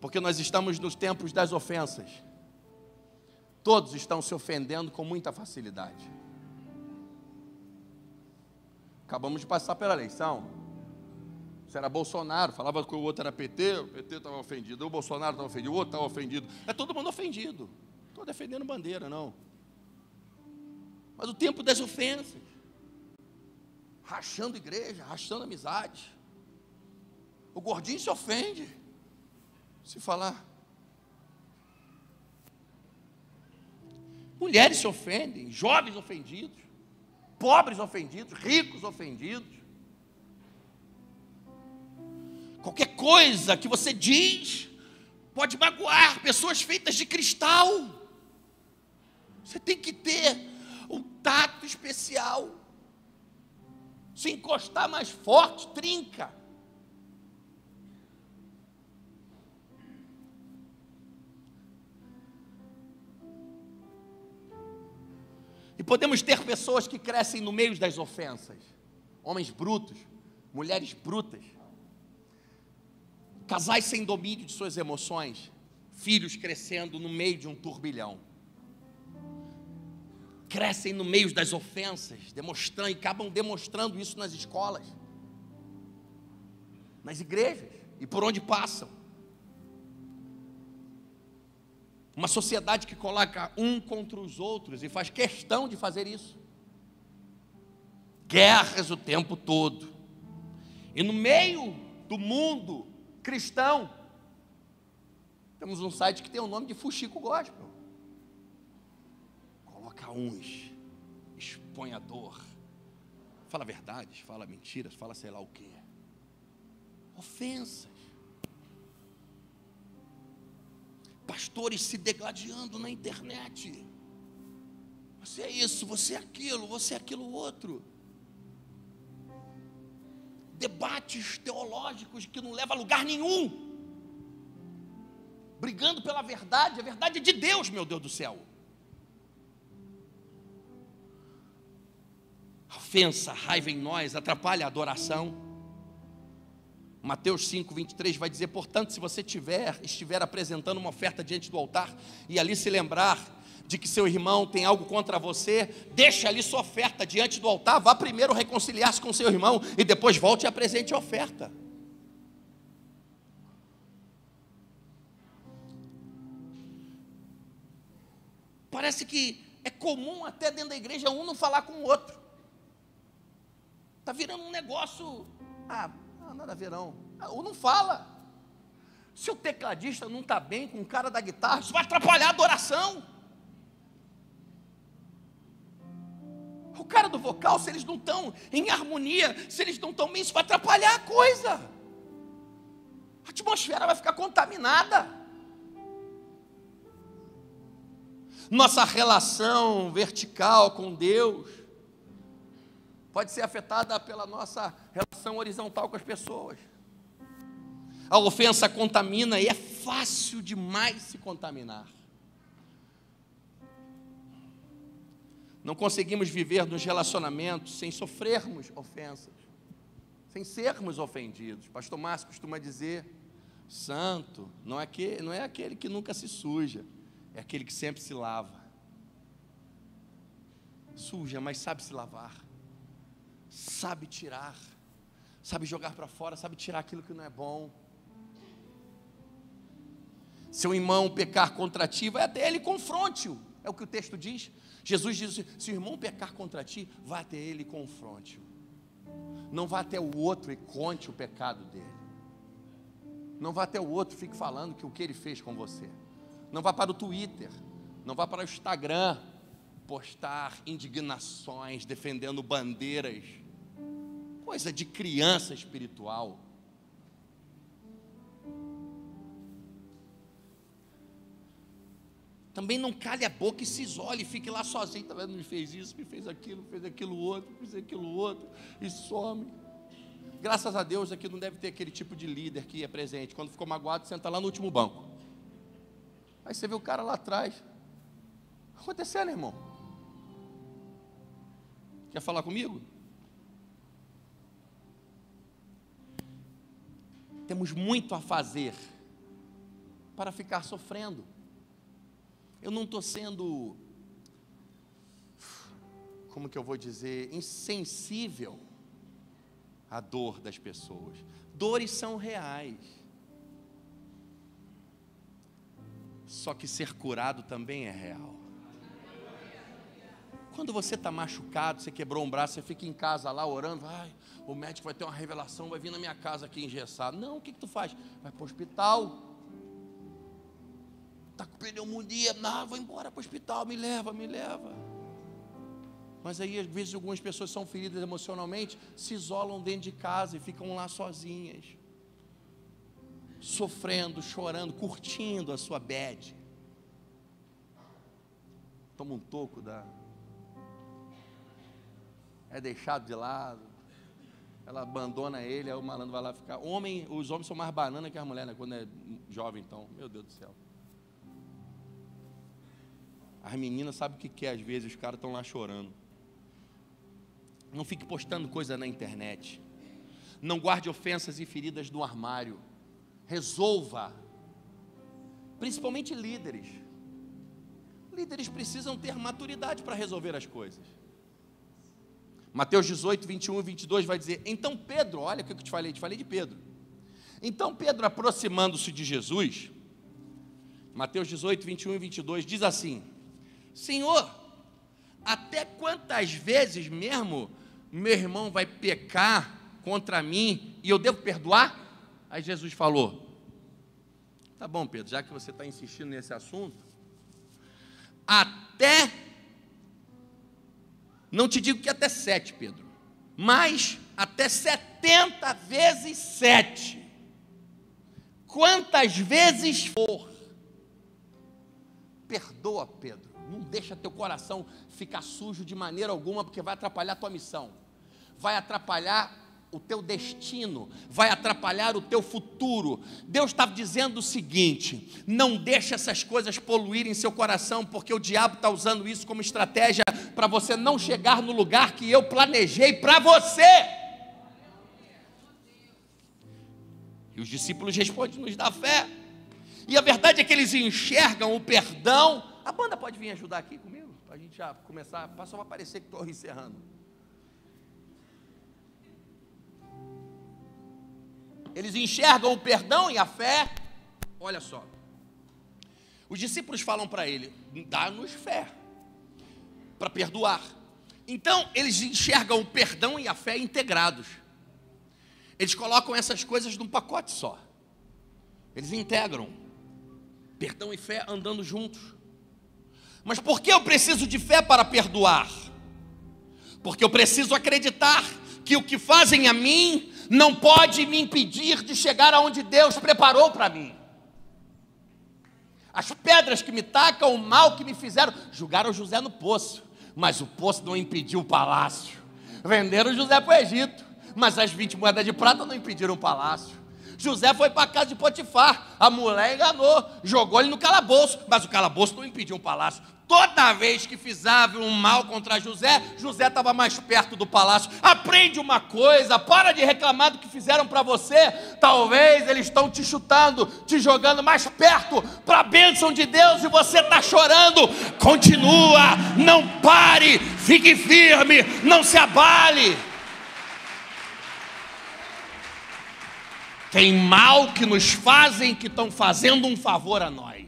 Porque nós estamos nos tempos das ofensas. Todos estão se ofendendo com muita facilidade. Acabamos de passar pela eleição. Se era Bolsonaro, falava que o outro era PT, o PT estava ofendido, o Bolsonaro estava ofendido, o outro estava ofendido. É todo mundo ofendido. Não estou defendendo bandeira, não. Mas o tempo das ofensas, rachando igreja, rachando amizade. O gordinho se ofende, se falar. Mulheres se ofendem, jovens ofendidos, pobres ofendidos, ricos ofendidos. Qualquer coisa que você diz pode magoar pessoas feitas de cristal. Você tem que ter um tato especial. Se encostar mais forte, trinca. E podemos ter pessoas que crescem no meio das ofensas. Homens brutos, mulheres brutas. Casais sem domínio de suas emoções, filhos crescendo no meio de um turbilhão, crescem no meio das ofensas, demonstrando e acabam demonstrando isso nas escolas, nas igrejas e por onde passam. Uma sociedade que coloca um contra os outros e faz questão de fazer isso. Guerras o tempo todo. E no meio do mundo cristão, temos um site que tem o nome de Fuxico Gospel. Coloca uns, exponhador, fala verdades, fala mentiras, fala sei lá o quê. Ofensas. Pastores se degladiando na internet. Você é isso, você é aquilo outro. Debates teológicos que não levam a lugar nenhum. Brigando pela verdade, a verdade é de Deus, meu Deus do céu. A ofensa, a raiva em nós atrapalha a adoração. Mateus 5, 23 vai dizer: portanto, se você estiver apresentando uma oferta diante do altar e ali se lembrar de que seu irmão tem algo contra você, deixa ali sua oferta diante do altar, vá primeiro reconciliar-se com seu irmão e depois volte e apresente a oferta. parece que é comum até dentro da igreja um não falar com o outro. Está virando um negócio, nada a ver não. Um não fala. Se o tecladista não está bem com o cara da guitarra, isso vai atrapalhar a adoração. O cara do vocal, se eles não estão em harmonia, se eles não estão bem, isso vai atrapalhar a coisa. A atmosfera vai ficar contaminada. Nossa relação vertical com Deus pode ser afetada pela nossa relação horizontal com as pessoas. A ofensa contamina e é fácil demais se contaminar. Não conseguimos viver nos relacionamentos sem sofrermos ofensas, sem sermos ofendidos. Pastor Márcio costuma dizer: santo não é aquele que nunca se suja, é aquele que sempre se lava. Suja, mas sabe se lavar, sabe tirar, sabe jogar para fora, sabe tirar aquilo que não é bom. Seu irmão pecar contra ti, vai até ele e confronte-o. É o que o texto diz. Jesus diz assim: se o irmão pecar contra ti, vá até ele e confronte-o. Não vá até o outro e conte o pecado dele. Não vá até o outro e fique falando o que ele fez com você. Não vá para o Twitter, não vá para o Instagram postar indignações, defendendo bandeiras. Coisa de criança espiritual. Também não cale a boca e se isole, fique lá sozinho. Está vendo? Me fez isso, me fez aquilo outro, e some. Graças a Deus aqui não deve ter aquele tipo de líder que é presente. Quando ficou magoado, senta lá no último banco. Aí você vê o cara lá atrás. O que acontecendo, irmão? Quer falar comigo? Temos muito a fazer para ficar sofrendo. Eu não estou sendo, como que eu vou dizer, insensível à dor das pessoas. Dores são reais. Só que ser curado também é real. Quando você está machucado, você quebrou um braço, você fica em casa lá orando, o médico vai ter uma revelação, vai vir na minha casa aqui engessado. Não, o que tu faz? Vai para o hospital. Está com pneumonia, vou embora para o hospital, me leva. Mas aí, às vezes, algumas pessoas são feridas emocionalmente, se isolam dentro de casa e ficam lá sozinhas, sofrendo, chorando, curtindo a sua bad. Toma um toco é deixado de lado, ela abandona ele, aí o malandro vai lá ficar. Os homens são mais banana que as mulheres, né? Quando é jovem, então, meu Deus do céu. As meninas sabem o que é, às vezes os caras estão lá chorando. Não fique postando coisa na internet. Não guarde ofensas e feridas no armário. Resolva. Principalmente líderes. Líderes precisam ter maturidade para resolver as coisas. Mateus 18, 21 e 22 vai dizer: então Pedro, olha o que eu te falei de Pedro. Então Pedro, aproximando-se de Jesus, Mateus 18, 21 e 22, diz assim: Senhor, até quantas vezes mesmo meu irmão vai pecar contra mim e eu devo perdoar? Aí Jesus falou: tá bom, Pedro, já que você está insistindo nesse assunto, não te digo que até 7, Pedro, mas até 70 vezes 7, quantas vezes for, perdoa, Pedro. Não deixa teu coração ficar sujo de maneira alguma, porque vai atrapalhar a tua missão, vai atrapalhar o teu destino, vai atrapalhar o teu futuro. Deus está dizendo o seguinte: não deixe essas coisas poluírem seu coração, porque o diabo está usando isso como estratégia para você não chegar no lugar que eu planejei para você. E os discípulos respondem: nos dá fé. E a verdade é que eles enxergam o perdão. A banda pode vir ajudar aqui comigo? Para a gente já começar, só vai parecer que estou encerrando. Eles enxergam o perdão e a fé. Olha só, os discípulos falam para ele: dá-nos fé. para perdoar. Então, eles enxergam o perdão e a fé integrados. Eles colocam essas coisas num pacote só. Eles integram perdão e fé andando juntos. Mas por que eu preciso de fé para perdoar? Porque eu preciso acreditar que o que fazem a mim não pode me impedir de chegar aonde Deus preparou para mim. As pedras que me tacam, o mal que me fizeram, jogaram José no poço, mas o poço não impediu o palácio. Venderam José para o Egito, mas as 20 moedas de prata não impediram o palácio. José foi para a casa de Potifar, a mulher enganou, jogou ele no calabouço, mas o calabouço não impediu o palácio. Toda vez que fizeram um mal contra José, José estava mais perto do palácio. Aprende uma coisa, para de reclamar do que fizeram para você. Talvez eles estão te chutando, te jogando mais perto para a bênção de Deus e você está chorando. Continua, não pare, fique firme, não se abale. Tem mal que nos fazem que estão fazendo um favor a nós.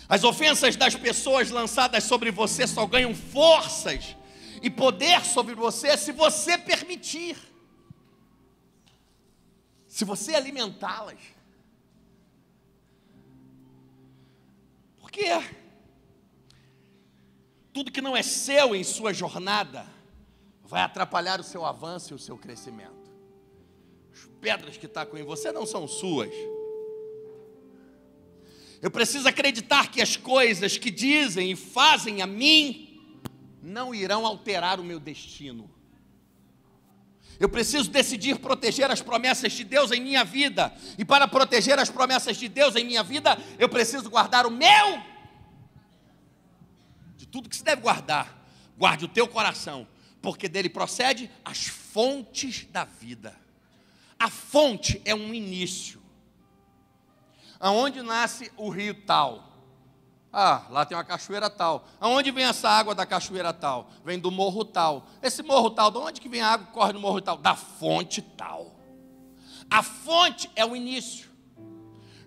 As ofensas das pessoas lançadas sobre você só ganham forças e poder sobre você se você permitir, se você alimentá-las. Porque tudo que não é seu em sua jornada vai atrapalhar o seu avanço e o seu crescimento. As pedras que tacam em você não são suas. Eu preciso acreditar que as coisas que dizem e fazem a mim não irão alterar o meu destino. Eu preciso decidir proteger as promessas de Deus em minha vida. E para proteger as promessas de Deus em minha vida, eu preciso guardar o meu. De tudo que se deve guardar, guarde o teu coração, porque dele procede as fontes da vida. A fonte é um início. Aonde nasce o rio tal? Ah, lá tem uma cachoeira tal. Aonde vem essa água da cachoeira tal? Vem do morro tal. Esse morro tal, de onde que vem a água que corre no morro tal? Da fonte tal. A fonte é o início.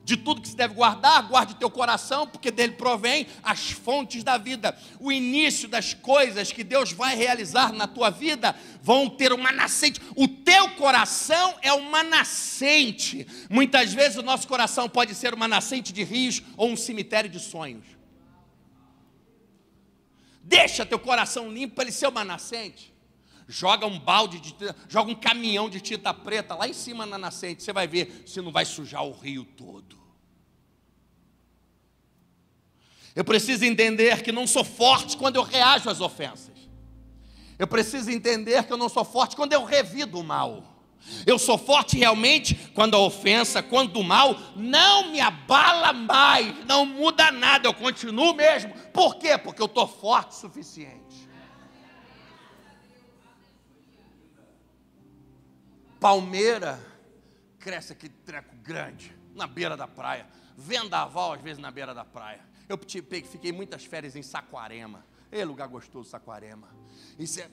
De tudo que se deve guardar, guarde teu coração, porque dele provém as fontes da vida. O início das coisas que Deus vai realizar na tua vida vão ter uma nascente. O teu coração é uma nascente. Muitas vezes o nosso coração pode ser uma nascente de rios ou um cemitério de sonhos. Deixa teu coração limpo para ele ser uma nascente. Joga um balde de tinta, joga um caminhão de tinta preta lá em cima na nascente. Você vai ver se não vai sujar o rio todo. Eu preciso entender que não sou forte quando eu reajo às ofensas. Eu preciso entender que eu não sou forte quando eu revido o mal. Eu sou forte realmente quando a ofensa, quando o mal não me abala mais, não muda nada, eu continuo mesmo. Por quê? Porque eu estou forte o suficiente. Palmeira cresce aquele treco grande na beira da praia. Vendaval às vezes na beira da praia. Eu fiquei muitas férias em Saquarema. Lugar gostoso, Saquarema.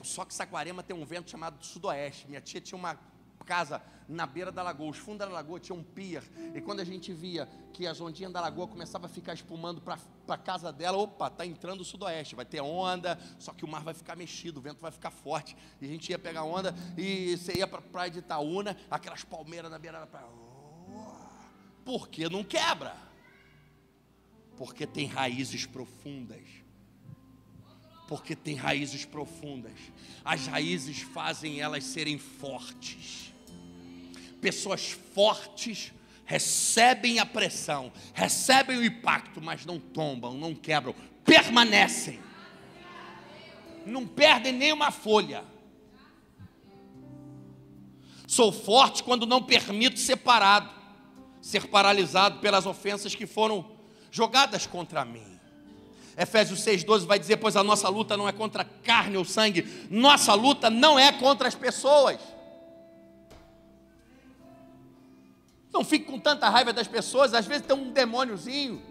Só que Saquarema tem um vento chamado Sudoeste. Minha tia tinha uma casa na beira da lagoa. Os fundos da lagoa tinha um pier. E quando a gente via que as ondinhas da lagoa começavam a ficar espumando para a casa dela, opa, está entrando o Sudoeste. Vai ter onda, só que o mar vai ficar mexido, o vento vai ficar forte. E a gente ia pegar onda e você ia para a praia de Itaúna, aquelas palmeiras na beira da praia. Por que não quebra? Porque tem raízes profundas. Porque tem raízes profundas. As raízes fazem elas serem fortes. Pessoas fortes recebem a pressão, recebem o impacto, mas não tombam, não quebram, permanecem. Não perdem nenhuma folha. Sou forte quando não permito ser paralisado pelas ofensas que foram jogadas contra mim. Efésios 6,12 vai dizer: pois a nossa luta não é contra carne ou sangue, nossa luta não é contra as pessoas. Não fique com tanta raiva das pessoas. Às vezes tem um demôniozinho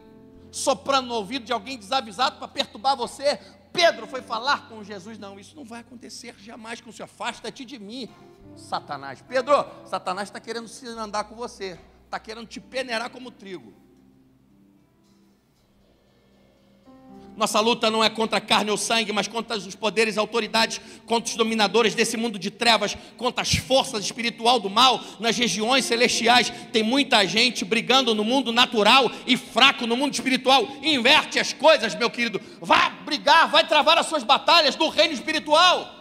soprando no ouvido de alguém desavisado para perturbar você. Pedro foi falar com Jesus: não, isso não vai acontecer jamais com o Senhor, afasta-te de mim, Satanás. Pedro, Satanás está querendo se andar com você, está querendo te peneirar como trigo. Nossa luta não é contra a carne ou sangue, mas contra os poderes e autoridades, contra os dominadores desse mundo de trevas, contra as forças espiritual do mal nas regiões celestiais. Tem muita gente brigando no mundo natural e fraco no mundo espiritual. Inverte as coisas, meu querido. Vá brigar, vai travar as suas batalhas no reino espiritual.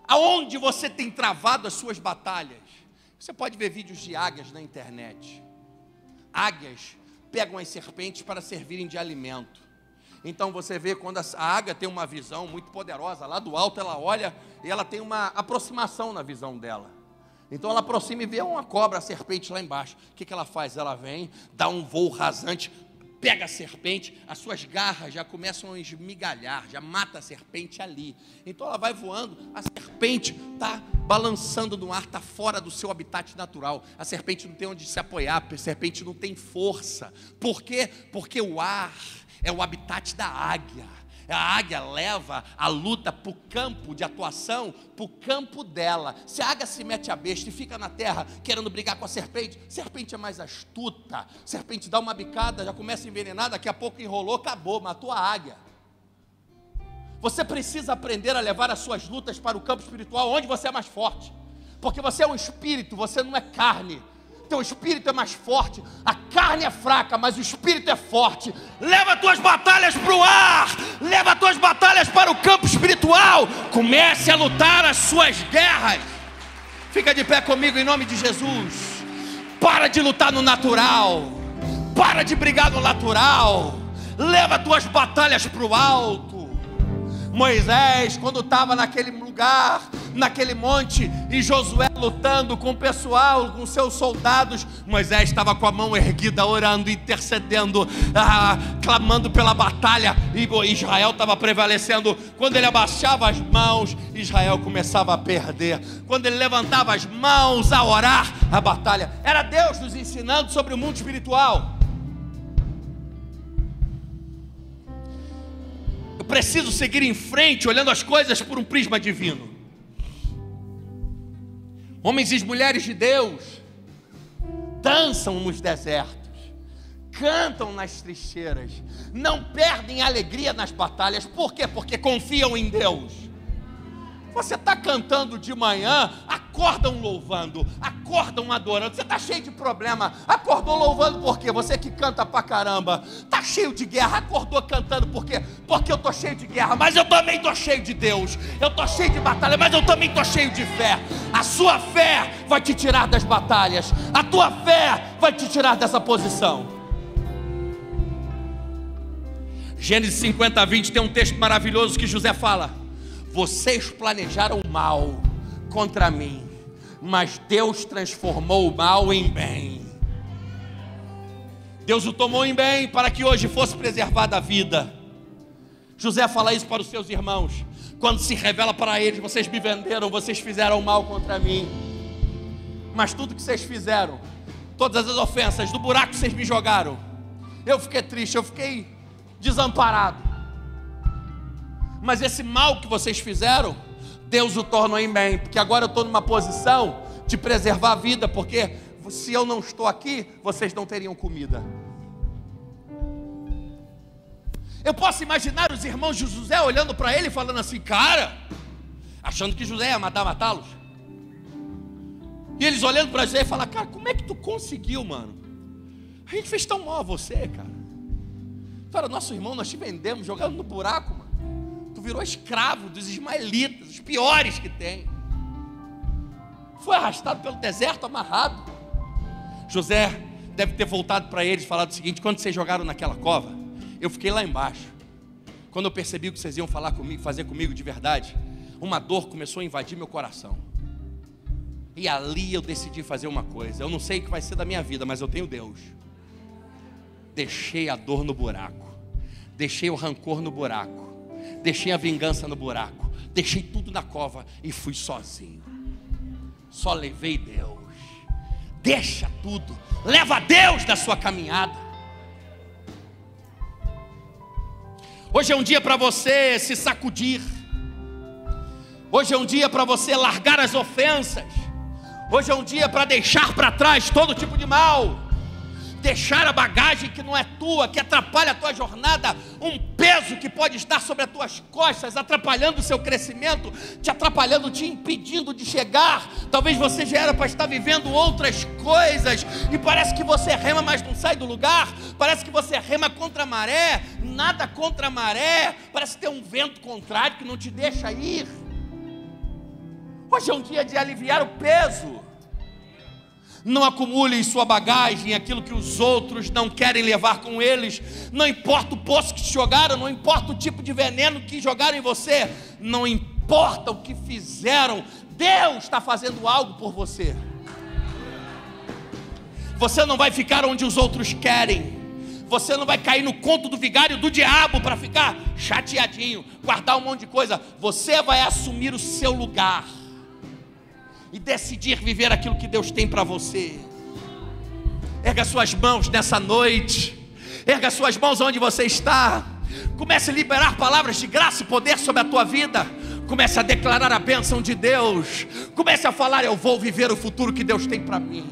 Aonde você tem travado as suas batalhas? Você pode ver vídeos de águias na internet. Águias pegam as serpentes para servirem de alimento. Então você vê quando a águia tem uma visão muito poderosa, lá do alto ela olha e ela tem uma aproximação na visão dela. Então ela aproxima e vê uma cobra, a serpente lá embaixo. O que ela faz? Ela vem, dá um voo rasante, pega a serpente, as suas garras já começam a esmigalhar, já mata a serpente ali. Então ela vai voando, a serpente está balançando no ar, está fora do seu habitat natural. A serpente não tem onde se apoiar, a serpente não tem força. Por quê? Porque o ar é o habitat da águia. A águia leva a luta para o campo de atuação, para o campo dela. Se a águia se mete a besta e fica na terra querendo brigar com a serpente é mais astuta. A serpente dá uma bicada, já começa a envenenar, daqui a pouco enrolou, acabou, matou a águia. Você precisa aprender a levar as suas lutas para o campo espiritual, onde você é mais forte. Porque você é um espírito, você não é carne. Teu espírito é mais forte, a carne é fraca, mas o espírito é forte. Leva as tuas batalhas para o ar, leva as tuas batalhas para o campo espiritual. Comece a lutar as suas guerras. Fica de pé comigo em nome de Jesus. Para de lutar no natural, para de brigar no natural, leva as tuas batalhas para o alto. Moisés, quando estava naquele lugar, naquele monte, e Josué lutando com o pessoal, com seus soldados, Moisés estava com a mão erguida, orando, intercedendo, clamando pela batalha, e Israel estava prevalecendo. Quando ele abaixava as mãos, Israel começava a perder. Quando ele levantava as mãos a orar, a batalha. Era Deus nos ensinando sobre o mundo espiritual. Preciso seguir em frente, olhando as coisas por um prisma divino. Homens e mulheres de Deus dançam nos desertos, cantam nas trincheiras, não perdem alegria nas batalhas. Por quê? Porque confiam em Deus. Você está cantando de manhã, acordam louvando, acordam adorando. Você está cheio de problema, acordou louvando por quê? Você que canta pra caramba, está cheio de guerra, acordou cantando por quê? Porque eu estou cheio de guerra, mas eu também estou cheio de Deus. Eu estou cheio de batalha, mas eu também estou cheio de fé. A sua fé vai te tirar das batalhas, a tua fé vai te tirar dessa posição. Gênesis 50:20 tem um texto maravilhoso que José fala: vocês planejaram mal contra mim, mas Deus transformou o mal em bem. Deus o tomou em bem para que hoje fosse preservada a vida. José fala isso para os seus irmãos. Quando se revela para eles: vocês me venderam, vocês fizeram mal contra mim, mas tudo que vocês fizeram, todas as ofensas, do buraco que vocês me jogaram, eu fiquei triste, eu fiquei desamparado. Mas esse mal que vocês fizeram, Deus o tornou em bem, porque agora eu estou numa posição de preservar a vida, porque se eu não estou aqui, vocês não teriam comida. Eu posso imaginar os irmãos de José olhando para ele e falando assim: cara, achando que José ia matá-los. E eles olhando para José e falando: cara, como é que tu conseguiu, mano? A gente fez tão mal a você, cara. Cara, nosso irmão, nós te vendemos, jogando no buraco, mano. Tu virou escravo dos ismaelitas, os piores que tem. Foi arrastado pelo deserto, amarrado. José deve ter voltado para eles e falado o seguinte: quando vocês jogaram naquela cova, eu fiquei lá embaixo. Quando eu percebi o que vocês iam falar comigo, fazer comigo de verdade, uma dor começou a invadir meu coração. E ali eu decidi fazer uma coisa. Eu não sei o que vai ser da minha vida, mas eu tenho Deus. Deixei a dor no buraco, deixei o rancor no buraco, deixei a vingança no buraco, deixei tudo na cova e fui sozinho. Só levei Deus. Deixa tudo, leva Deus na sua caminhada. Hoje é um dia para você se sacudir. Hoje é um dia para você largar as ofensas. Hoje é um dia para deixar para trás todo tipo de mal. deixar a bagagem que não é tua, que atrapalha a tua jornada, um peso que pode estar sobre as tuas costas, atrapalhando o seu crescimento, te atrapalhando, te impedindo de chegar. Talvez você já era para estar vivendo outras coisas, e parece que você rema, mas não sai do lugar. Parece que você rema contra a maré, nada contra a maré. Parece que tem um vento contrário que não te deixa ir. Hoje é um dia de aliviar o peso. Não acumule em sua bagagem aquilo que os outros não querem levar com eles. Não importa o poço que te jogaram, não importa o tipo de veneno que jogaram em você, não importa o que fizeram, Deus está fazendo algo por você. Você não vai ficar onde os outros querem. Você não vai cair no conto do vigário do diabo para ficar chateadinho, guardar um monte de coisa. Você vai assumir o seu lugar e decidir viver aquilo que Deus tem para você. Erga suas mãos nessa noite. Erga suas mãos onde você está. Comece a liberar palavras de graça e poder sobre a tua vida. Comece a declarar a bênção de Deus. Comece a falar: eu vou viver o futuro que Deus tem para mim.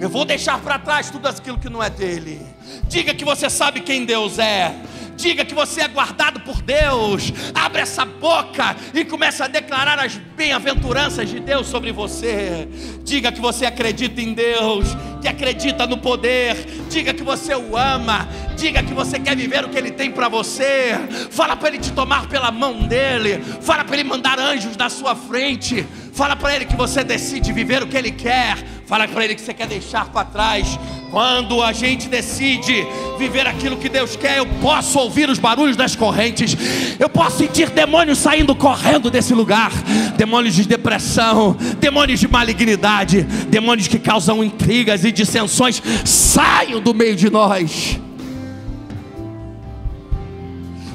Eu vou deixar para trás tudo aquilo que não é dele. Diga que você sabe quem Deus é. Diga que você é guardado por Deus. Abre essa boca e comece a declarar as bem-aventuranças de Deus sobre você. Diga que você acredita em Deus, que acredita no poder. Diga que você o ama. Diga que você quer viver o que Ele tem para você. Fala para Ele te tomar pela mão dele. Fala para Ele mandar anjos na sua frente. Fala para Ele que você decide viver o que Ele quer. Fala para Ele que você quer deixar para trás. Quando a gente decide viver aquilo que Deus quer, eu posso ouvir os barulhos das correntes. Eu posso sentir demônios saindo correndo desse lugar. Demônios de depressão, demônios de malignidade, demônios que causam intrigas e dissensões, saiam do meio de nós.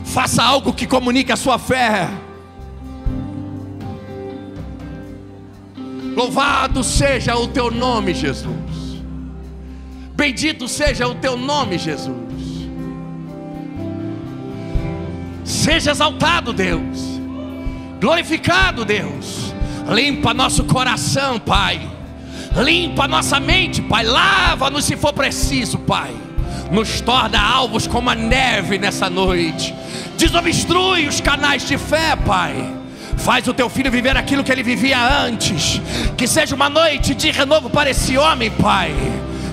Faça algo que comunique a sua fé. Louvado seja o teu nome, Jesus. Bendito seja o teu nome, Jesus. Seja exaltado, Deus. Glorificado, Deus. Limpa nosso coração, Pai. Limpa nossa mente, Pai. Lava-nos se for preciso, Pai. Nos torna alvos como a neve nessa noite. Desobstrui os canais de fé, Pai. Faz o teu filho viver aquilo que ele vivia antes. Que seja uma noite de renovo para esse homem, Pai,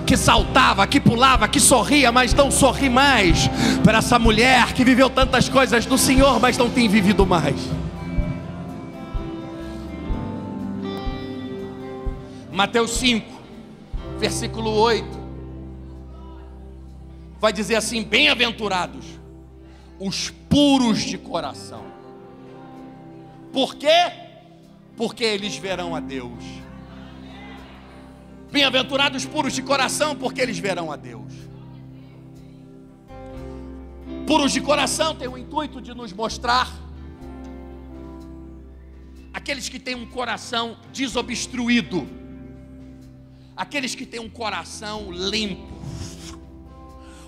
que saltava, que pulava, que sorria, mas não sorri mais. Para essa mulher que viveu tantas coisas do Senhor, mas não tem vivido mais. Mateus 5, versículo 8, vai dizer assim: bem-aventurados os puros de coração. Por quê? Porque eles verão a Deus. Bem-aventurados os puros de coração, porque eles verão a Deus. Puros de coração tem o intuito de nos mostrar aqueles que têm um coração desobstruído, aqueles que têm um coração limpo.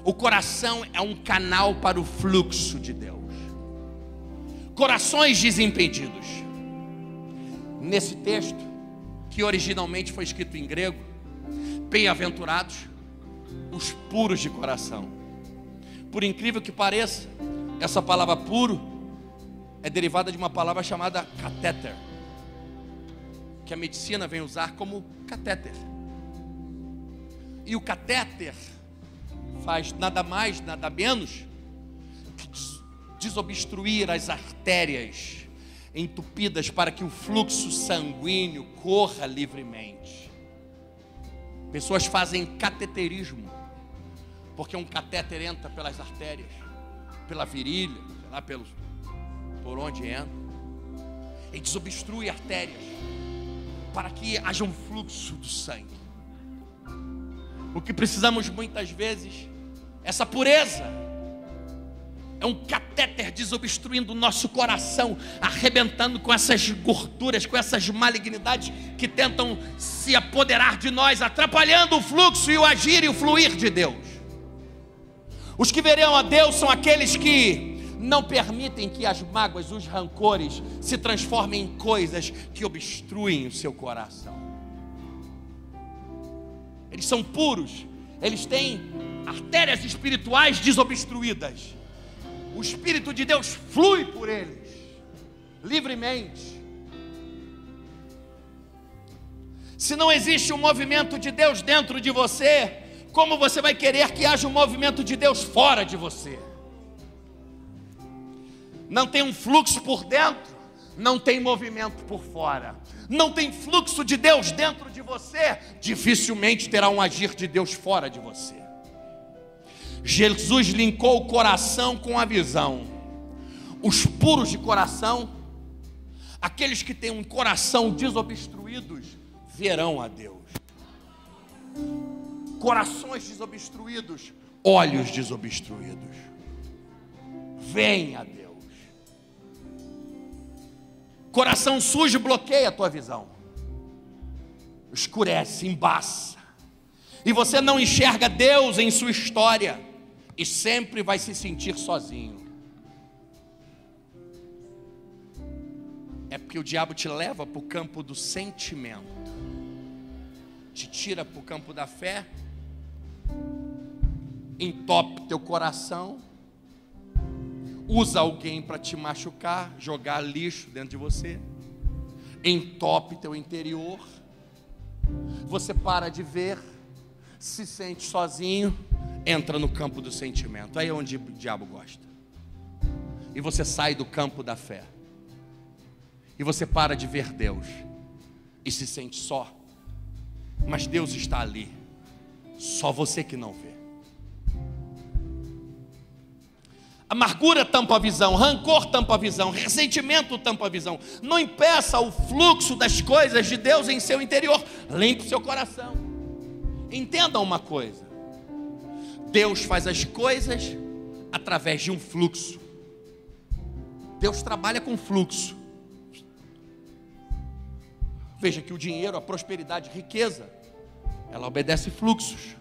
O coração é um canal para o fluxo de Deus. Corações desimpedidos. Nesse texto, que originalmente foi escrito em grego, bem-aventurados os puros de coração. Por incrível que pareça, essa palavra puro é derivada de uma palavra chamada catéter, que a medicina vem usar como catéter. E o catéter faz nada mais, nada menos que desobstruir as artérias entupidas para que o fluxo sanguíneo corra livremente. Pessoas fazem cateterismo, porque um catéter entra pelas artérias, pela virilha, sei lá, por onde entra, e desobstrui artérias para que haja um fluxo do sangue. O que precisamos muitas vezes, essa pureza, é um catéter desobstruindo o nosso coração, arrebentando com essas gorduras, com essas malignidades que tentam se apoderar de nós, atrapalhando o fluxo e o agir e o fluir de Deus. Os que verão a Deus são aqueles que não permitem que as mágoas, os rancores se transformem em coisas que obstruem o seu coração. Eles são puros, eles têm artérias espirituais desobstruídas. O Espírito de Deus flui por eles, livremente. Se não existe um movimento de Deus dentro de você, como você vai querer que haja um movimento de Deus fora de você? Não tem um fluxo por dentro, não tem movimento por fora. Não tem fluxo de Deus dentro de você, dificilmente terá um agir de Deus fora de você. Jesus linkou o coração com a visão. Os puros de coração, aqueles que têm um coração desobstruídos, verão a Deus. Corações desobstruídos, olhos desobstruídos, veem a Deus. Coração sujo bloqueia a tua visão, escurece, embaça, e você não enxerga Deus em sua história, e sempre vai se sentir sozinho. É porque o diabo te leva para o campo do sentimento, te tira para o campo da fé, entope teu coração, usa alguém para te machucar, jogar lixo dentro de você, entope teu interior, você para de ver, se sente sozinho, entra no campo do sentimento, aí é onde o diabo gosta, e você sai do campo da fé, e você para de ver Deus, e se sente só, mas Deus está ali, só você que não vê. Amargura tampa a visão, rancor tampa a visão, ressentimento tampa a visão. Não impeça o fluxo das coisas de Deus em seu interior. Limpe seu coração. Entenda uma coisa: Deus faz as coisas através de um fluxo. Deus trabalha com fluxo. Veja que o dinheiro, a prosperidade, a riqueza, ela obedece fluxos.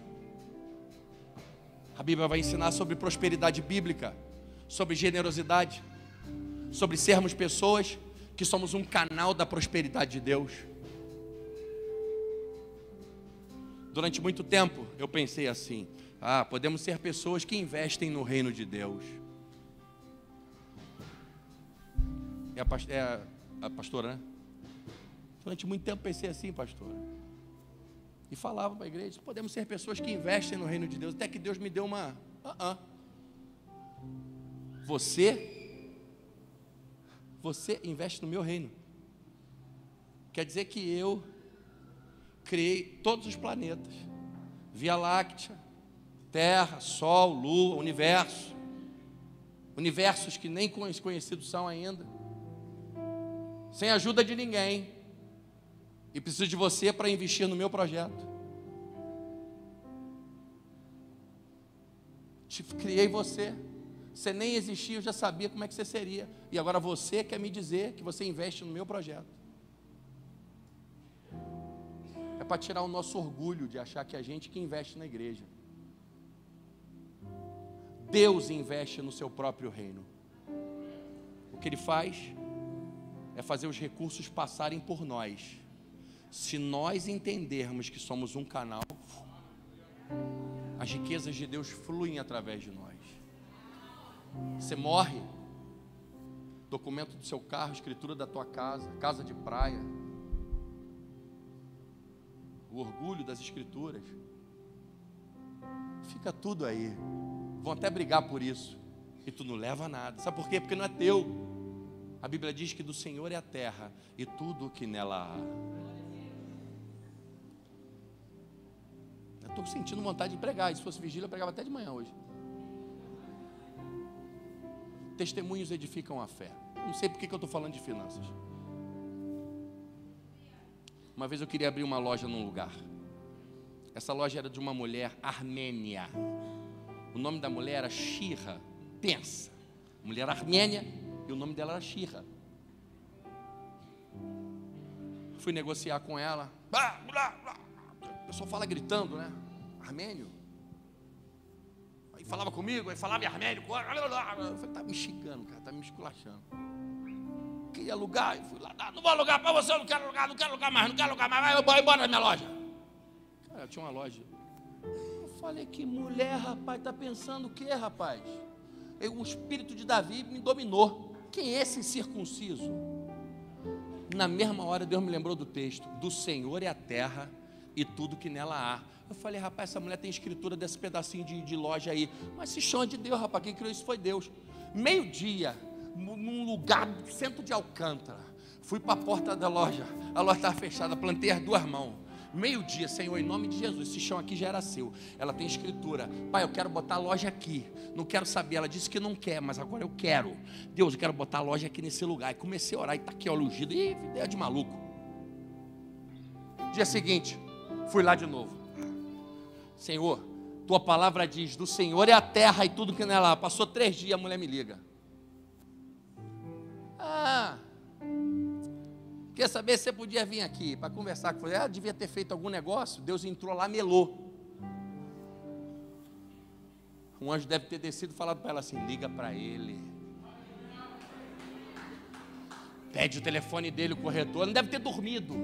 A Bíblia vai ensinar sobre prosperidade bíblica, sobre generosidade, sobre sermos pessoas que somos um canal da prosperidade de Deus. Durante muito tempo eu pensei assim: podemos ser pessoas que investem no reino de Deus. É a pastora, né? Durante muito tempo pensei assim, pastora, e falava para a igreja: podemos ser pessoas que investem no reino de Deus. Até que Deus me deu uma... Você investe no meu reino. Quer dizer que eu criei todos os planetas, Via Láctea, Terra, Sol, Lua, Universo, universos que nem conhecidos são ainda, sem ajuda de ninguém, e preciso de você para investir no meu projeto. Criei você. Você nem existia, eu já sabia como é que você seria. E agora você quer me dizer que você investe no meu projeto. É para tirar o nosso orgulho de achar que a gente que investe na igreja. Deus investe no seu próprio reino. O que Ele faz é fazer os recursos passarem por nós. Se nós entendermos que somos um canal, as riquezas de Deus fluem através de nós. Você morre, documento do seu carro, escritura da tua casa, casa de praia, o orgulho das escrituras, fica tudo aí. Vão até brigar por isso, e tu não leva nada. Sabe por quê? Porque não é teu. A Bíblia diz que do Senhor é a terra e tudo o que nela há. Eu estou sentindo vontade de pregar. Se fosse vigília, eu pregava até de manhã hoje. Testemunhos edificam a fé. Não sei por que eu estou falando de finanças. Uma vez eu queria abrir uma loja num lugar. Essa loja era de uma mulher armênia. O nome da mulher era Shira. Pensa, mulher armênia, e o nome dela era Shira. Fui negociar com ela. O pessoal fala gritando, né? Armênio. Aí falava comigo, aí falava em armênio. Eu falei: tá me xingando, cara, tá me esculachando. Queria alugar, e fui lá: não vou alugar para você, eu não quero alugar mais, vai embora da minha loja. Cara, eu tinha uma loja. Eu Falei, que mulher, rapaz, está pensando o quê, rapaz? O espírito de Davi me dominou. Quem é esse incircunciso? Na mesma hora Deus me lembrou do texto: do Senhor é a terra e tudo que nela há. Eu falei, rapaz, essa mulher tem escritura desse pedacinho de loja aí. Mas se chama de Deus, rapaz, quem criou isso foi Deus. Meio-dia, num lugar, centro de Alcântara, fui para a porta da loja, a loja estava fechada, plantei as duas mãos. Meio-dia, Senhor, em nome de Jesus, esse chão aqui já era seu. Ela tem escritura: pai, eu quero botar a loja aqui. Não quero saber, ela disse que não quer, mas agora eu quero. Deus, eu quero botar a loja aqui nesse lugar. E comecei a orar, e está aqui, ó, ungido. Ih, ideia de maluco. Dia seguinte, fui lá de novo. Senhor, tua palavra diz: do Senhor é a terra e tudo que nela há. Passou 3 dias, a mulher me liga. Quer saber se você podia vir aqui para conversar com você? Devia ter feito algum negócio. Deus entrou lá, melou. Um anjo deve ter descido e falado para ela assim: liga para ele. Pede o telefone dele, o corretor. Não deve ter dormido.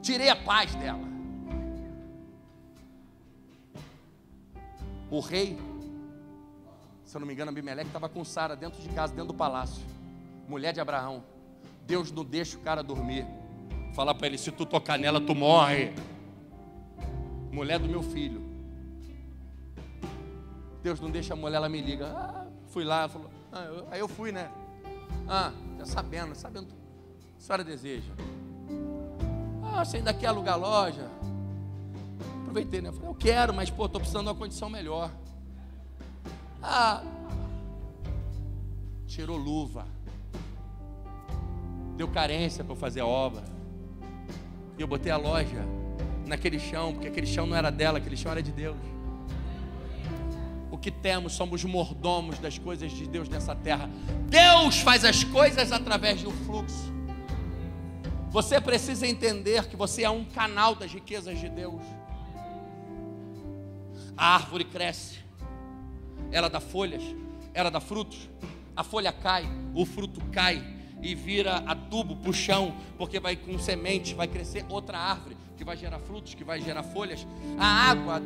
Tirei a paz dela. O rei, se eu não me engano, Abimeleque estava com Sara dentro de casa, dentro do palácio. Mulher de Abraão. Deus não deixa o cara dormir. Fala para ele: se tu tocar nela, tu morre. Mulher do meu filho. Deus não deixa a mulher, ela me liga. Fui lá, falou. Aí eu fui, né? Já sabendo. A senhora deseja. Você ainda quer alugar a loja? Aproveitei, né? Eu falei, eu quero, mas estou precisando de uma condição melhor. Tirou luva. Deu carência para eu fazer a obra. E eu botei a loja naquele chão, porque aquele chão não era dela, aquele chão era de Deus. O que temos, somos mordomos das coisas de Deus nessa terra. Deus faz as coisas através de um fluxo. Você precisa entender que você é um canal das riquezas de Deus. A árvore cresce, ela dá folhas, ela dá frutos. A folha cai, o fruto cai e vira adubo para o chão, porque vai com semente, vai crescer outra árvore que vai gerar frutos, que vai gerar folhas. A água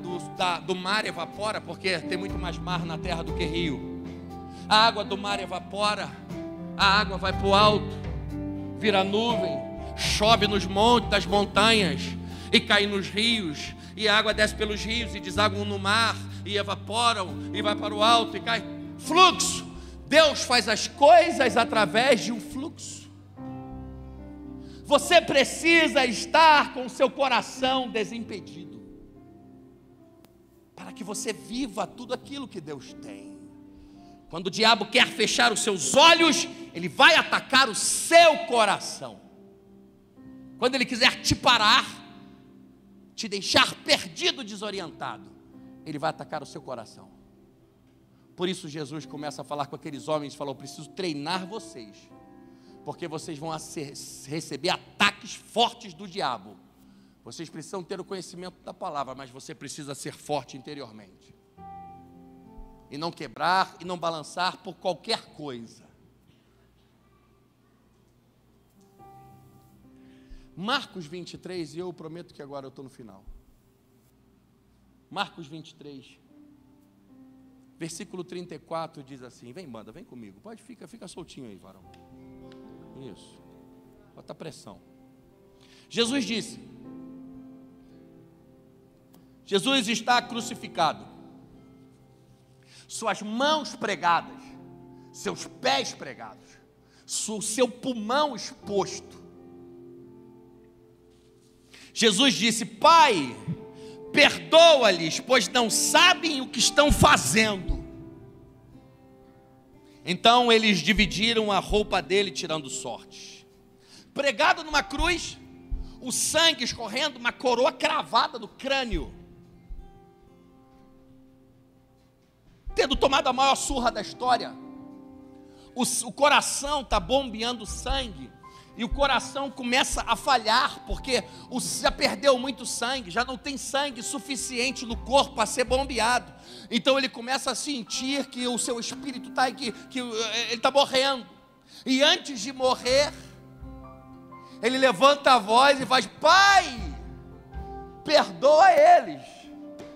do mar evapora, porque tem muito mais mar na terra do que rio. A água do mar evapora, a água vai para o alto, vira nuvem, chove nos montes, das montanhas, e cai nos rios, e a água desce pelos rios e desaguam no mar, e evaporam, e vai para o alto, e cai. Fluxo. Deus faz as coisas através de um fluxo. Você precisa estar com o seu coração desimpedido, para que você viva tudo aquilo que Deus tem. Quando o diabo quer fechar os seus olhos, ele vai atacar o seu coração. Quando ele quiser te parar, te deixar perdido, desorientado, ele vai atacar o seu coração. Por isso Jesus começa a falar com aqueles homens, falou: preciso treinar vocês, porque vocês vão receber ataques fortes do diabo. Vocês precisam ter o conhecimento da palavra, mas você precisa ser forte interiormente, e não quebrar, e não balançar por qualquer coisa. Marcos 23, e eu prometo que agora eu estou no final. Marcos 23, versículo 34 diz assim: vem, banda, vem comigo, pode, fica soltinho aí, varão. Isso, bota pressão. Jesus disse: Jesus está crucificado, suas mãos pregadas, seus pés pregados, seu pulmão exposto. Jesus disse: Pai, perdoa-lhes, pois não sabem o que estão fazendo. Então eles dividiram a roupa dele, tirando sorte. Pregado numa cruz, o sangue escorrendo, uma coroa cravada no crânio, tendo tomado a maior surra da história. O coração está bombeando sangue, e o coração começa a falhar, porque já perdeu muito sangue, já não tem sangue suficiente no corpo para ser bombeado. Então ele começa a sentir que o seu espírito está aqui, que ele está morrendo. E antes de morrer, ele levanta a voz e faz: Pai, perdoa eles,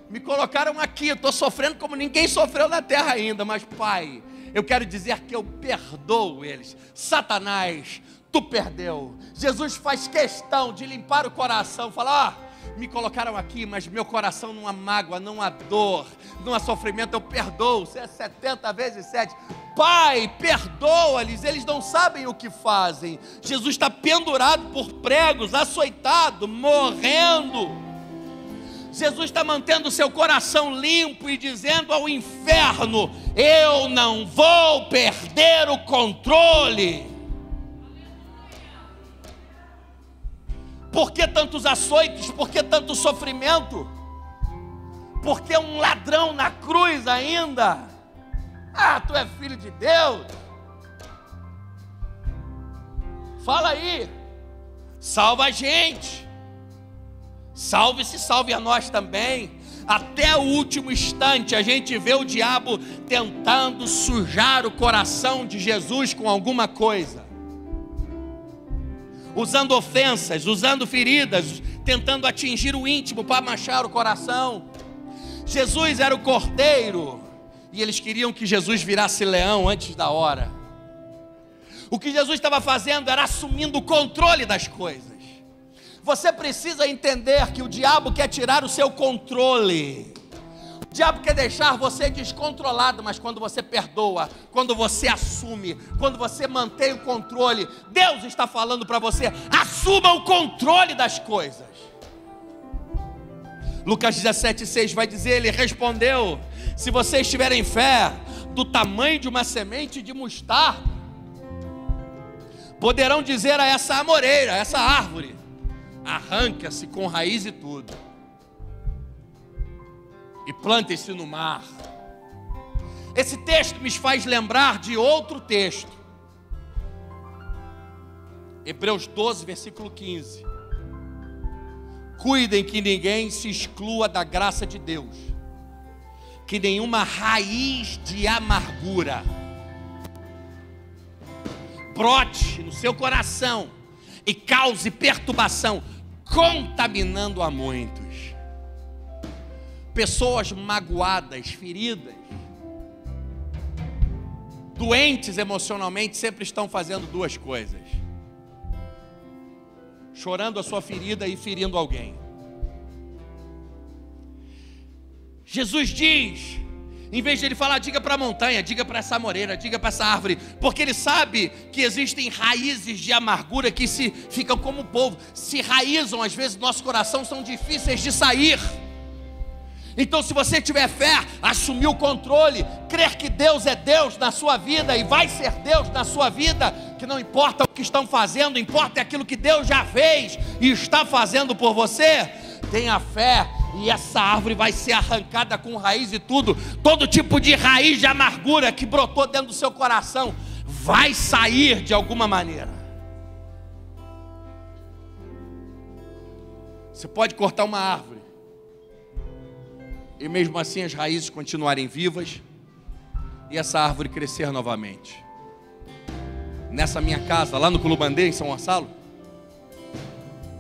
me colocaram aqui, eu estou sofrendo como ninguém sofreu na terra ainda, mas Pai, eu quero dizer que eu perdoo eles. Satanás, tu perdeu. Jesus faz questão de limpar o coração, falar: me colocaram aqui, mas meu coração não há mágoa, não há dor, não há sofrimento, eu perdoo. Você é 70 vezes 7. Pai, perdoa-lhes, eles não sabem o que fazem. Jesus está pendurado por pregos, açoitado, morrendo. Jesus está mantendo o seu coração limpo e dizendo ao inferno: eu não vou perder o controle. Por que tantos açoites? Por que tanto sofrimento? Por que um ladrão na cruz ainda? Ah, tu é filho de Deus? Fala aí, salva a gente. Salve-se, salve a nós também. Até o último instante a gente vê o diabo tentando sujar o coração de Jesus com alguma coisa, usando ofensas, usando feridas, tentando atingir o íntimo para manchar o coração. Jesus era o cordeiro e eles queriam que Jesus virasse leão antes da hora. O que Jesus estava fazendo era assumindo o controle das coisas. Você precisa entender que o diabo quer tirar o seu controle. O diabo quer deixar você descontrolado, mas quando você perdoa, quando você assume, quando você mantém o controle, Deus está falando para você: assuma o controle das coisas. Lucas 17,6 vai dizer: ele respondeu: se vocês tiverem fé do tamanho de uma semente de mostarda, poderão dizer a essa amoreira, a essa árvore: arranca-se com raiz e tudo, e plante-se no mar. Esse texto me faz lembrar de outro texto, Hebreus 12, versículo 15. Cuidem que ninguém se exclua da graça de Deus, que nenhuma raiz de amargura brote no seu coração e cause perturbação, contaminando a muitos. Pessoas magoadas, feridas, doentes emocionalmente, sempre estão fazendo duas coisas: chorando a sua ferida e ferindo alguém. Jesus diz, em vez de ele falar: diga para a montanha, diga para essa amoreira, diga para essa árvore, porque ele sabe que existem raízes de amargura que se ficam como o povo, se raizam às vezes no nosso coração, são difíceis de sair. Então, se você tiver fé, assumir o controle, crer que Deus é Deus na sua vida e vai ser Deus na sua vida, que não importa o que estão fazendo, importa aquilo que Deus já fez e está fazendo por você, tenha fé. E essa árvore vai ser arrancada com raiz e tudo. Todo tipo de raiz de amargura que brotou dentro do seu coração vai sair de alguma maneira. Você pode cortar uma árvore e mesmo assim as raízes continuarem vivas e essa árvore crescer novamente. Nessa minha casa, lá no Culubandê, em São Gonçalo,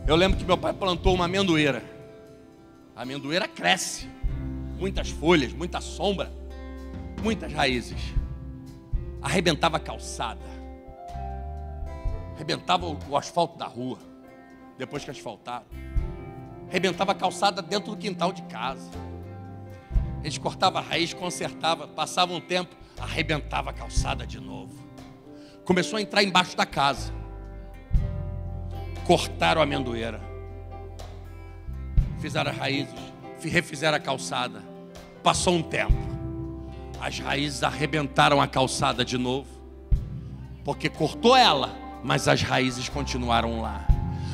eu lembro que meu pai plantou uma amendoeira. A amendoeira cresce, muitas folhas, muita sombra, muitas raízes. Arrebentava a calçada, arrebentava o asfalto da rua, depois que asfaltaram. Arrebentava a calçada dentro do quintal de casa. A gente cortava a raiz, consertava, passava um tempo, arrebentava a calçada de novo. Começou a entrar embaixo da casa. Cortaram a amendoeira, fizeram as raízes, refizeram a calçada. Passou um tempo, as raízes arrebentaram a calçada de novo, porque cortou ela, mas as raízes continuaram lá.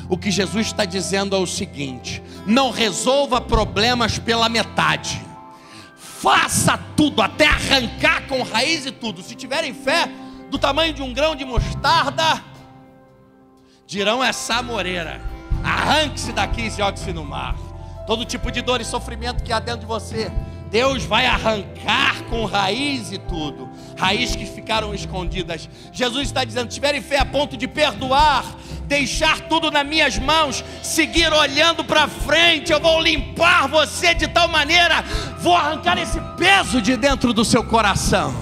O que Jesus está dizendo é o seguinte: não resolva problemas pela metade, faça tudo, até arrancar com raiz e tudo. Se tiverem fé do tamanho de um grão de mostarda, dirão essa amoreira: arranque-se daqui e jogue-se no mar. Todo tipo de dor e sofrimento que há dentro de você, Deus vai arrancar com raiz e tudo. Raízes que ficaram escondidas. Jesus está dizendo: se tiverem fé a ponto de perdoar, deixar tudo nas minhas mãos, seguir olhando para frente. Eu vou limpar você de tal maneira, vou arrancar esse peso de dentro do seu coração.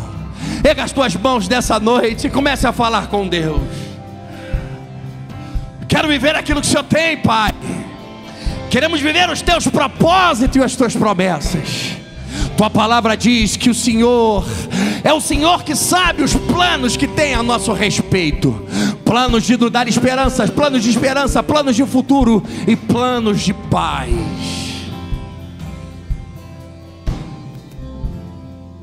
Erga as tuas mãos nessa noite e comece a falar com Deus. Quero viver aquilo que o Senhor tem, Pai. Queremos viver os teus propósitos e as tuas promessas. Tua palavra diz que o Senhor é o Senhor que sabe os planos que tem a nosso respeito. Planos de nos dar esperanças, planos de esperança, planos de futuro e planos de paz.